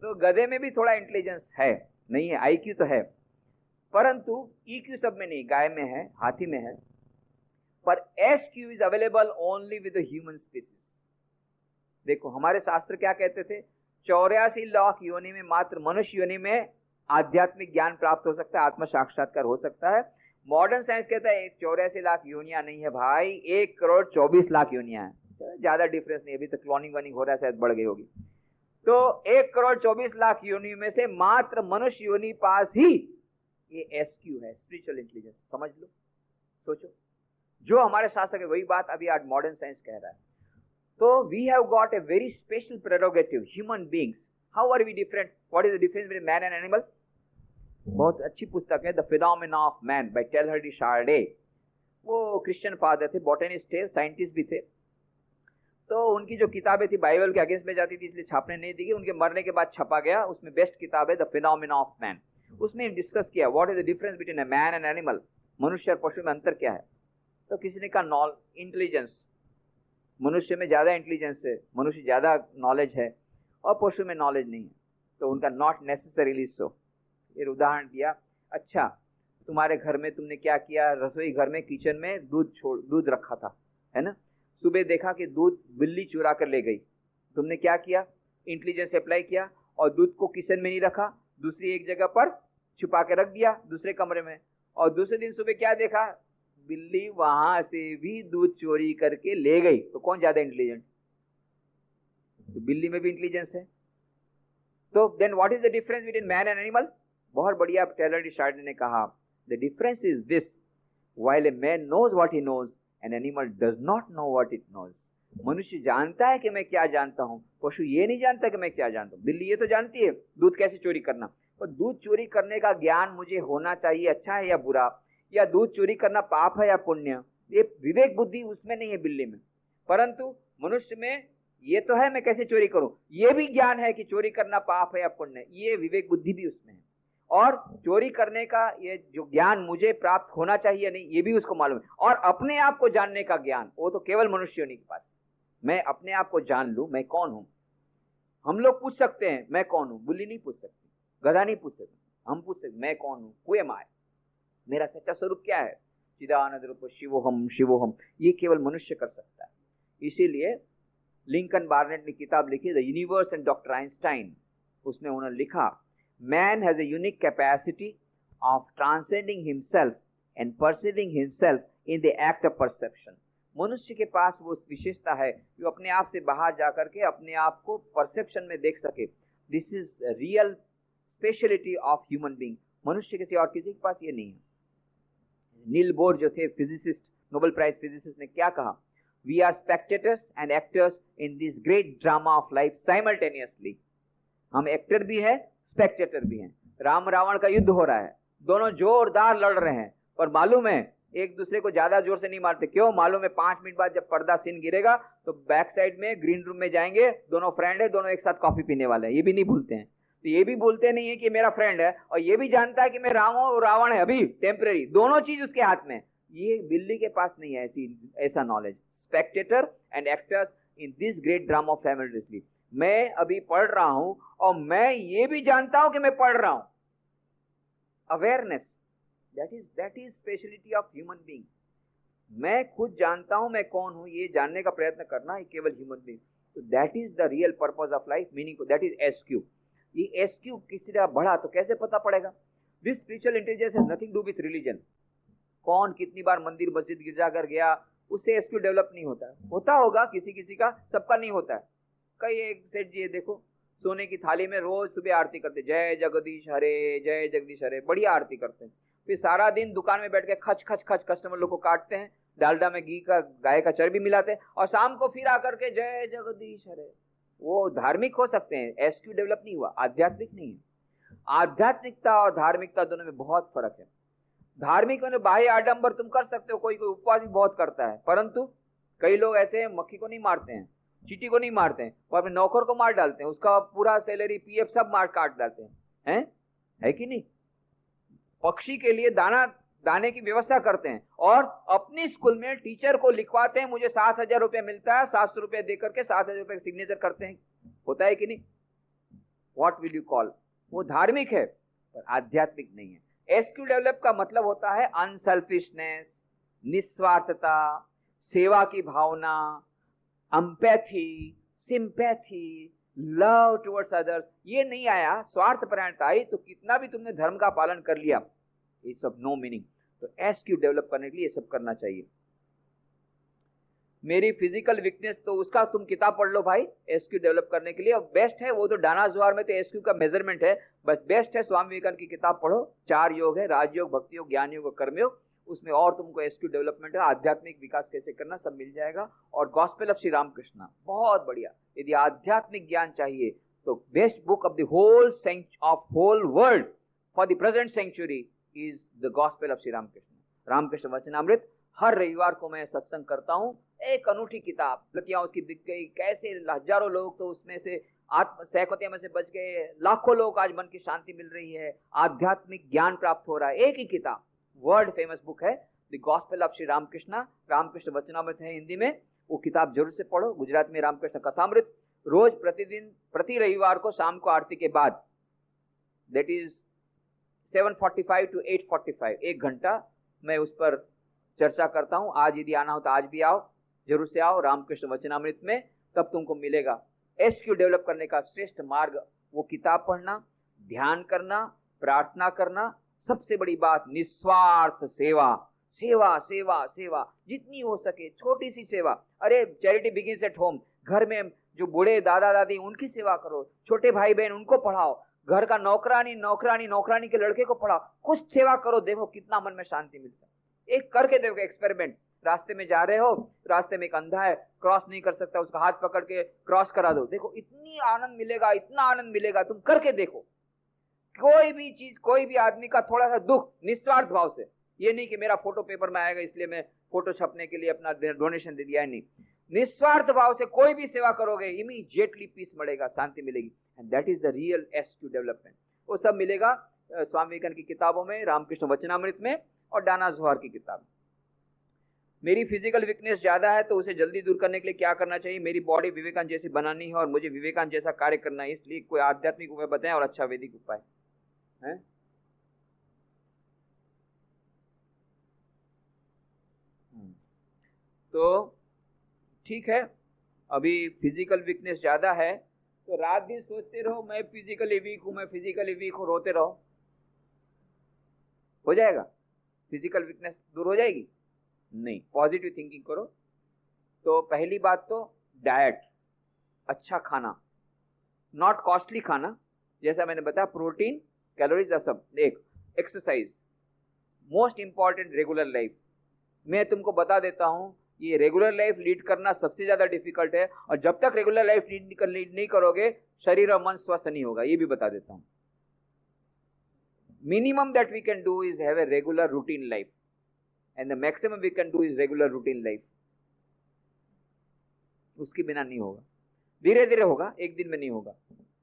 तो गधे में भी थोड़ा इंटेलिजेंस है, नहीं है, आईक्यू तो है, परंतु ईक्यू सब में नहीं, गाय में है, हाथी में है, पर SQ is available only with the human species. देखो हमारे शास्त्र क्या कहते थे, 84 लाख योनि में मात्र मनुष्य योनि में आध्यात्मिक ज्ञान प्राप्त हो सकता है, आत्म साक्षात्कार हो सकता है। मॉडर्न साइंस कहता है 84 लाख योनियां नहीं है भाई, 1 करोड़ 24 लाख योनियां हैं, ज्यादा डिफरेंस नहीं, अभी तो क्लोनिंग वनिंग हो रहा है, शायद बढ़ गई होगी। तो 1 करोड़ 24 लाख योनियों में से मात्र मनुष्य योनि पास ही ये एसक्यू है, स्पिरिचुअल इंटेलिजेंस। समझ लो, सोचो, जो हमारे शास्त्र के वही बात अभी आज मॉडर्न साइंस कह रहा है। तो we have got a very special prerogative, human beings, how are we different, what is the difference between man and animal. बहुत अच्छी पुस्तक है the phenomena of man by Teilhard de Chardin. वो क्रिश्चियन फादर थे, बॉटनिस्ट थे, साइंटिस्ट भी थे। तो उनकी जो किताबें थी बाइबल के अगेंस्ट में जाती थी, इसलिए छापने नहीं दी गई, उनके मरने के बाद छपा गया, उसमें बेस्ट किताब है द फिनोमेना ऑफ मैन। उसमें डिस्कस किया what is the difference between a man and animal, मनुष्य और पशु में अंतर क्या है। तो किसी ने कहा इंटेलिजेंस, मनुष्य में ज्यादा इंटेलिजेंस है, मनुष्य ज्यादा नॉलेज है और पशु में नॉलेज नहीं है, तो उनका नॉट नेसेसरीली सो। फिर उदाहरण दिया, अच्छा तुम्हारे घर में तुमने क्या किया, रसोई घर में किचन में दूध रखा था, है ना, सुबह देखा कि दूध बिल्ली चुरा कर ले गई, तुमने क्या किया, इंटेलिजेंस अप्लाई किया और दूध को किचन में नहीं रखा, दूसरी एक जगह पर छुपा के रख दिया दूसरे कमरे में, और दूसरे दिन सुबह क्या देखा, बिल्ली वहां से भी दूध चोरी करके ले गई। तो कौन ज्यादा इंटेलिजेंट? तो बिल्ली में भी इंटेलिजेंस है। तो then what is the difference between man and animal. बहुत बढ़िया टेलर डी शार्डे ने कहा, the difference is this, while a man knows what he knows an animal does not know what it knows. मनुष्य जानता है कि मैं क्या जानता हूं, पशु ये नहीं जानता कि मैं क्या जानता हूं। बिल्ली ये तो जानती है दूध कैसे चोरी करना, पर दूध चोरी करने का ज्ञान मुझे होना चाहिए, अच्छा है या बुरा, या दूध चोरी करना पाप है या पुण्य, ये विवेक बुद्धि उसमें नहीं है बिल्ली में। परंतु मनुष्य में ये तो है मैं कैसे चोरी करूं, ये भी ज्ञान है कि चोरी करना पाप है या पुण्य, ये विवेक बुद्धि भी उसमें है। और चोरी करने का ये जो ज्ञान मुझे प्राप्त होना चाहिए नहीं, ये भी उसको मालूम है। और अपने आप को जानने का ज्ञान वो तो केवल मनुष्यों के पास, मैं अपने आप को जान लूं मैं कौन हूं। हम लोग पूछ सकते हैं मैं कौन हूं, बिल्ली नहीं पूछ सकती, गधा नहीं पूछ सकती, हम पूछ सकते मैं कौन हूं, हु एम आई, मेरा सच्चा स्वरूप क्या है, चिदानंद रूप शिवोहम शिवोहम, ये केवल मनुष्य कर सकता है। इसीलिए लिंकन बार्नेट ने किताब लिखी the universe and doctor Einstein, उसमें उन्होंने लिखा man has a unique capacity of transcending himself and perceiving himself in the act of perception. मनुष्य के पास वो विशेषता है जो अपने आप से बाहर जाकर के अपने आप को परसेप्शन में देख सके। This is real speciality of human being, मनुष्य के सिवा और किसी के पास ये नहीं है। नील बोर जो थे फिजिसिस्ट, नोबेल प्राइज फिजिसिस्ट, ने क्या कहा, we are spectators and actors in this great drama of life simultaneously. हम एक्टर भी हैं स्पेक्टेटर भी हैं। राम रावण का युद्ध हो रहा है, दोनों जोरदार लड़ रहे हैं, पर मालूम है एक दूसरे को ज्यादा जोर से नहीं मारते, क्यों मालूम है 5 मिनट बाद जब पर्दा सीन गिरेगा तो बैक साइड में ग्रीन रूम में जाएंगे, दोनों फ्रेंड है, दोनों एक साथ कॉफी पीने वाले हैं, ये भी नहीं भूलते हैं। तो ये भी बोलते नहीं है कि मेरा फ्रेंड है, और ये भी जानता है कि मैं राम हूं, रावण है अभी टेम्परेरी, दोनों चीज उसके हाथ में। ये बिल्ली के पास नहीं है ऐसा knowledge. Spectator and actors in this great drama of simultaneously. मैं अभी पढ़ रहा हूं और मैं ये भी जानता हूं कि मैं पढ़ रहा हूं। Awareness, that is speciality of human being. मैं खुद जानता हूं मैं कौन हूं, ये जानने का प्रयत्न करना है केवल ह्यूमन बीइंग। तो that is the real purpose of life, meaning that is SQ. ये एसक्यू किसी तरह बढ़ा तो कैसे पता पड़ेगा। This spiritual intelligence has nothing to do with religion. कौन कितनी बार मंदिर मस्जिद गिरजाघर गया, उससे एसक्यू डेवलप नहीं होता है। होता होगा किसी किसी का, सबका नहीं होता है। कई एक सेठ जी देखो, सोने की थाली में रोज सुबह आरती करते, जय जगदीश हरे, जय जगदीश हरे, बढ़िया आरती करते हैं। फिर सारा दिन दुकान में बैठ के खच खच खच कस्टमर लोग को काटते हैं, डालडा में घी का गाय का चर्बी मिलाते हैं, और शाम को फिर आकर के जय जगदीश हरे। वो धार्मिक हो सकते हैं, एसक्यू डेवलप नहीं हुआ, आध्यात्मिक नहीं है। आध्यात्मिकता और धार्मिकता दोनों में बहुत फर्क है। धार्मिक में बाह्य आडंबर तुम कर सकते हो, कोई कोई उपवास भी बहुत करता है, परंतु कई लोग ऐसे हैं मक्खी को नहीं मारते हैं, चींटी को नहीं मारते हैं, और अपने नौकर को मार डालते हैं, उसका पूरा सैलरी पीएफ सब मार काट डालते हैं, है कि नहीं? पक्षी के लिए दाना दाने की व्यवस्था करते हैं, और अपनी स्कूल में टीचर को लिखवाते हैं, मुझे 7,000 रुपया मिलता है, 700 रुपया देकर के 7,000 रुपये सिग्नेचर करते हैं। होता है कि नहीं? What will you call? वो धार्मिक है पर आध्यात्मिक नहीं है। एसक्यू डेवलप का मतलब होता है अनसेल्फिशनेस, निस्वार्थता, सेवा की भावना, empathy, sympathy, love towards others. ये नहीं आया, स्वार्थ परायणता आई तो कितना भी तुमने धर्म का पालन कर लिया, ये सब नो मीनिंग। तो एसक्यू डेवलप करने के लिए ये सब करना चाहिए। मेरी फिजिकल वीकनेस, तो उसका तुम किताब पढ़ लो भाई, एसक्यू डेवलप करने के लिए। और बेस्ट है वो तो डाना जोहार में तो एसक्यू का मेजरमेंट है, बस बेस्ट है स्वामी विवेकानंद की किताब पढ़ो। 4 योग है, राजयोग, भक्ति योग, ज्ञान योग, कर्मयोग। उसमें और तुमको एसक्यू डेवलपमेंट है, आध्यात्मिक विकास कैसे करना सब मिल जाएगा। और गॉस्पेल ऑफ श्री रामकृष्ण बहुत बढ़िया। यदि आध्यात्मिक ज्ञान चाहिए तो best book of the whole world for the present century is the gospel of Shri Ramakrishna. Ramakrishna Vachanamrita हर रविवार को मैं सत्संग करता हूं। एक अनूठी किताब, लड़कियां उसकी बिक गई, कैसे हजारों लोग तो उसमें से सैकड़ों में से बच गए, लाखों लोग आज मन की शांति मिल रही है, आध्यात्मिक ज्ञान प्राप्त हो रहा है। एक ही किताब, वर्ल्ड फेमस बुक है the gospel of Shri Ramakrishna. Ramakrishna Vachanamrita है हिंदी में, वो किताब जरूर से पढ़ो। गुजरात में रामकृष्ण कथामृत रोज प्रतिदिन प्रति रविवार को शाम को आरती के बाद, दैट इज 7:45 to 8:45, 1 घंटा मैं उस पर चर्चा करता हूं। आज यदि आना हो तो आज भी आओ, जरूर से आओ रामकृष्ण वचनामृत में, तब तुमको मिलेगा एसक्यू डेवलप करने का श्रेष्ठ मार्ग। वो किताब पढ़ना, ध्यान करना, प्रार्थना करना, सबसे बड़ी बात निस्वार्थ सेवा, सेवा सेवा सेवा, जितनी हो सके छोटी सी सेवा। अरे चैरिटी बिगिंस एट होम। घर में जो बूढ़े दादा दादी उनकी सेवा करो, छोटे भाई बहन उनको पढ़ाओ, घर का नौकरानी के लड़के को पढ़ाओ, कुछ सेवा करो, देखो कितना मन में शांति मिलता है। एक करके देखो एक्सपेरिमेंट। रास्ते में जा रहे हो, रास्ते में एक अंधा है, क्रॉस नहीं कर सकता, उसका हाथ पकड़ के क्रॉस करा दो, देखो इतनी आनंद मिलेगा, इतना आनंद मिलेगा, तुम करके देखो। कोई भी चीज, कोई भी आदमी का थोड़ा सा दुख निस्वार्थ भाव से, ये नहीं कि मेरा फोटो पेपर में आएगा इसलिए मैं फोटो छपने के लिए अपना डोनेशन दे दिया है, नहीं, निस्वार्थ भाव से कोई भी सेवा करोगे, इमीडिएटली पीस मिलेगा, शांति मिलेगी। And that is the real SQ development. वो सब मिलेगा स्वामी विवेकानंद की किताबों में, रामकृष्ण वचनामृत में और डाना जोहार की किताब। मेरी फिजिकल वीकनेस ज्यादा है तो उसे जल्दी दूर करने के लिए क्या करना चाहिए? मेरी बॉडी विवेकानंद जैसी बनानी है और मुझे विवेकानंद जैसा कार्य करना है, इसलिए कोई आध्यात्मिक उपाय बताएं और अच्छा वैदिक उपाय है। तो ठीक है, अभी फिजिकल वीकनेस ज्यादा है तो रात दिन सोचते रहो मैं फिजिकली वीक हूं, मैं फिजिकली वीक हूं, रोते रहो, हो जाएगा? फिजिकल वीकनेस दूर हो जाएगी? नहीं, पॉजिटिव थिंकिंग करो। तो पहली बात तो डाइट, अच्छा खाना, नॉट कॉस्टली खाना, जैसा मैंने बताया प्रोटीन, कैलोरीज सब। एक exercise, most important regular life. मैं तुमको बता देता हूं, ये रेगुलर लाइफ लीड करना सबसे ज्यादा डिफिकल्ट है, और जब तक रेगुलर लाइफ लीड नहीं करोगे शरीर और मन स्वस्थ नहीं होगा, ये भी बता देता हूं। minimum that we can do is have a regular routine life, and the maximum we can do is regular routine life. उसके बिना नहीं होगा, धीरे धीरे होगा, एक दिन में नहीं होगा।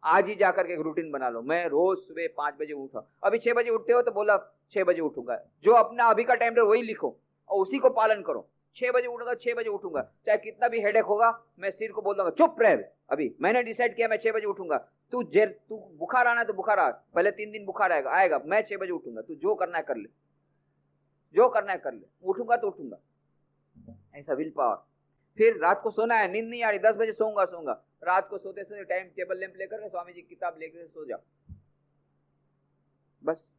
आज ही जाकर के एक रूटीन बना लो, मैं रोज सुबह 5 बजे उठा। अभी 6 बजे उठते हो तो बोला 6 बजे उठूंगा, जो अपना अभी का टाइम टेबल वही लिखो और उसी को पालन करो। 6 बजे उठूंगा, 6 बजे उठूंगा, चाहे कितना भी हेडेक होगा, मैं सिर को बोल दूंगा चुप रह, अभी मैंने डिसाइड किया मैं 6 बजे उठूंगा। तू बुखार आना है तो बुखार आ, पहले 3 दिन बुखार आएगा, मैं 6 बजे उठूंगा, तू जो करना है कर ले, जो करना है कर ले, उठूंगा तो उठूंगा, ऐसा विल पावर। फिर रात को सोना है, नींद नहीं आ रही, 10 बजे सोऊंगा, रात को सोते सोते टाइम टेबल लैंप लेकर के स्वामी जी की किताब लेकर सो जाओ, बस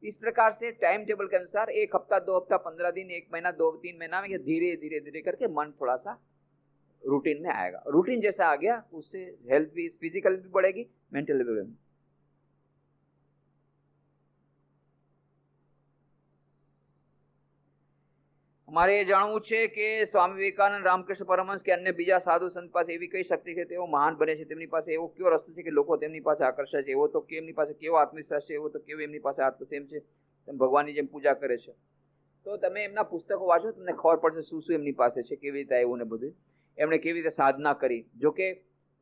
इस प्रकार से टाइम टेबल के अनुसार 1 हफ्ता 2 हफ्ता 15 दिन 1 महीना 2-3 महीना में धीरे धीरे धीरे करके मन थोड़ा सा रूटीन में आएगा। रूटीन जैसा आ गया उससे हेल्थ भी, फिजिकल भी बढ़ेगी, मेंटल भी बढ़ेगी। અમારે એ જાણવું છે કે સ્વામી વિવેકાનંદ રામકૃષ્ણ પરમહંસ કે અન્ય બીજા સાધુ સંત પાસે એવી કઈ શક્તિ છે તેઓ મહાન બને છે, તેમની પાસે એવો કયો રસ્તો છે કે લોકો તેમની પાસે આકર્ષાય છે, એવો તો કેમની પાસે કેવો આત્મવિશ્વાસ છે, એવો તો કેવો એમની પાસે આત્મસંયમ છે, તેમ ભગવાનની જેમ પૂજા કરે છે। તો તમે એમના પુસ્તકો વાંચો, તમને ખબર પડશે શું શું એમની પાસે છે, કેવી રીતે આવ્યું ને બધું, એમણે કેવી રીતે સાધના કરી। જો કે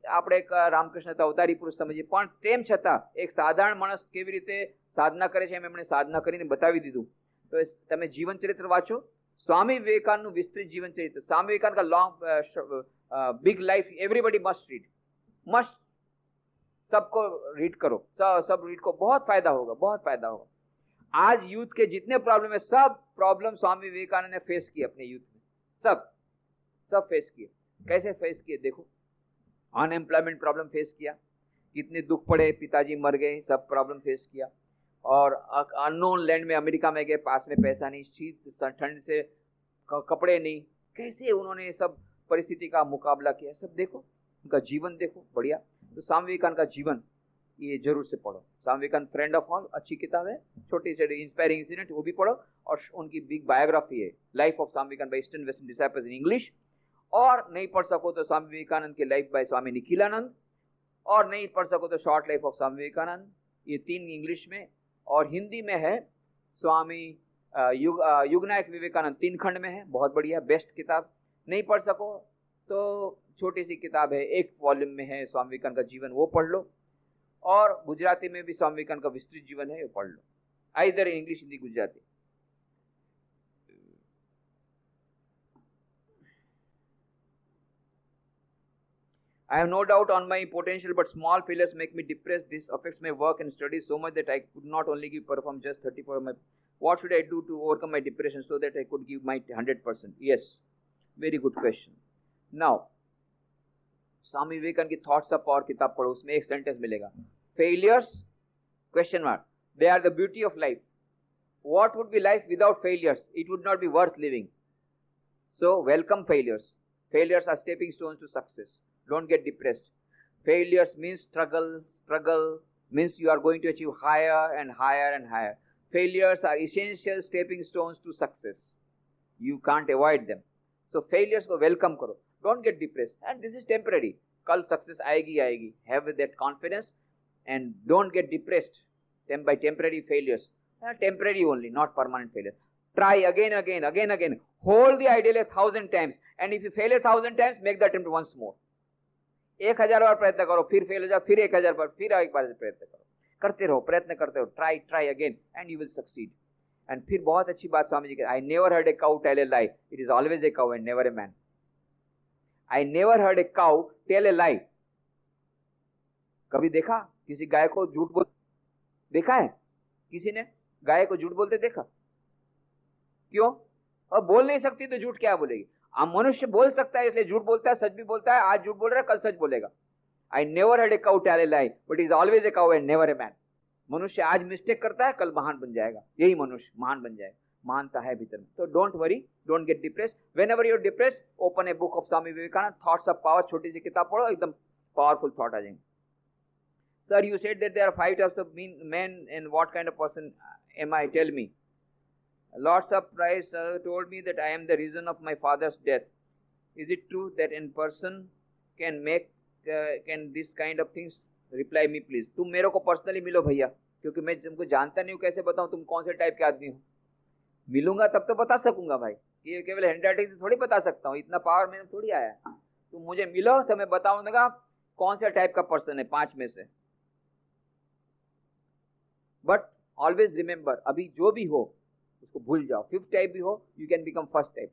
આપણે એક રામકૃષ્ણ અવતારી પુરુષ સમજીએ, પણ તેમ છતાં એક સાધારણ માણસ કેવી રીતે સાધના કરે છે એમ એમણે સાધના કરીને બતાવી દીધું। તો તમે જીવન ચરિત્ર વાંચો, स्वामी विवेकानंद विस्तृत जीवन चरित्र, स्वामी विवेकानंद का long big life everybody must read, must, सबको रीड करो, सब रीड को, बहुत फायदा होगा, बहुत फायदा होगा। आज यूथ के जितने प्रॉब्लम है सब प्रॉब्लम स्वामी विवेकानंद ने फेस किए अपने यूथ में, सब फेस किए। कैसे फेस किए देखो, अनएम्प्लॉयमेंट प्रॉब्लम फेस किया, कितने दुख पड़े, पिताजी मर गए, सब प्रॉब्लम फेस किया। और अननोन लैंड में अमेरिका में गए, पास में पैसा नहीं, शीत ठंड से कपड़े नहीं, कैसे उन्होंने सब परिस्थिति का मुकाबला किया, सब देखो, उनका जीवन देखो, बढ़िया। तो स्वामी विवेकानंद का जीवन ये जरूर से पढ़ो। Swami Vivekananda friend of all अच्छी किताब है, छोटी छोटी इंस्पायरिंग इंसिडेंट वो भी पढ़ो, और उनकी बिग बायोग्राफी है life of Swami Vivekananda by eastern western disciples in English. और नहीं पढ़ सको तो स्वामी विवेकानंद की लाइफ बाय स्वामी निखिलानंद, और नहीं पढ़ सको तो short life of Swami Vivekananda, ये 3 इंग्लिश में, और हिंदी में है स्वामी युगनायक विवेकानंद 3 खंड में है, बहुत बढ़िया बेस्ट किताब। नहीं पढ़ सको तो छोटी सी किताब है, 1 वॉल्यूम में है, स्वामी विवेकानंद का जीवन, वो पढ़ लो। और गुजराती में भी स्वामी विवेकानंद का विस्तृत जीवन है, वो पढ़ लो, either English Hindi Gujarati. I have no doubt on my potential, but small failures make me depressed. This affects my work and studies so much that I could not only perform just 30% of my. What should I do to overcome my depression so that I could give my 100%? Yes, very good question. Now, स्वामी विवेकानंद की थॉट्स ऑफ पावर किताब पढ़ो, उसमें एक सेंटेंस मिलेगा, failures question mark, they are the beauty of life. What would be life without failures? It would not be worth living. So welcome failures. Failures are stepping stones to success. Don't get depressed. Failures means struggle means you are going to achieve higher and higher and higher. Failures are essential stepping stones to success. You can't avoid them. So failures को welcome करो. Don't get depressed. And this is temporary. कल success आएगी आएगी. Have that confidence and don't get depressed by temporary failures. Temporary only, not permanent failure. Try again. Hold the ideal 1,000 times. And if you fail 1,000 times, make the attempt once more. 1000 बार प्रयत्न करो, फिर फेल हो जाओ, फिर 1000 बार, फिर एक बार प्रयत्न करो, करते रहो, प्रयत्न करते रहो, try again and you will succeed. And फिर बहुत अच्छी बात स्वामी जी की, I never heard a cow tell a lie, it is always a cow and never a man. I never heard a cow tell a lie. कभी देखा किसी गाय को झूठ बोल, देखा है किसी ने गाय को झूठ बोलते देखा? क्यों? और बोल नहीं सकती तो झूठ क्या बोलेगी? मनुष्य बोल सकता है इसलिए झूठ बोलता है, सच भी बोलता है, आज झूठ बोल रहा है कल सच बोलेगा। I never had a cow tell a lie but is always a cow and never a man. मनुष्य आज मिस्टेक करता है, कल महान बन जाएगा, यही मनुष्य महान बन जाएगा, महानता है भीतर में। तो don't worry, don't get depressed. Whenever you are depressed, open a book of Swami Vivekananda, thoughts of power, छोटी सी किताब पढ़ो, एकदम पावरफुल थॉट आ जाएंगे। Sir you said that there are 5 types of men and what kind of person am I? Tell me. Lords of Christ told me that I am the reason of my father's death. Is it true that in person can this kind of things? Reply me please. तुम मेरे को पर्सनली मिलो भैया, क्योंकि मैं तुमको जानता नहीं हूँ, कैसे बताऊँ तुम कौन से टाइप के आदमी हो। मिलूंगा तब तो बता सकूंगा भाई, ये केवल हैंडराइटिंग से थोड़ी बता सकता हूँ, इतना पावर मैंने थोड़ी आया। तुम मुझे मिलो तो मैं बताऊंगा कौन सा टाइप का पर्सन है 5 में से। बट ऑलवेज रिमेंबर, अभी जो भी हो उसको भूल जाओ, 5th टाइप भी हो, you can become 1st type.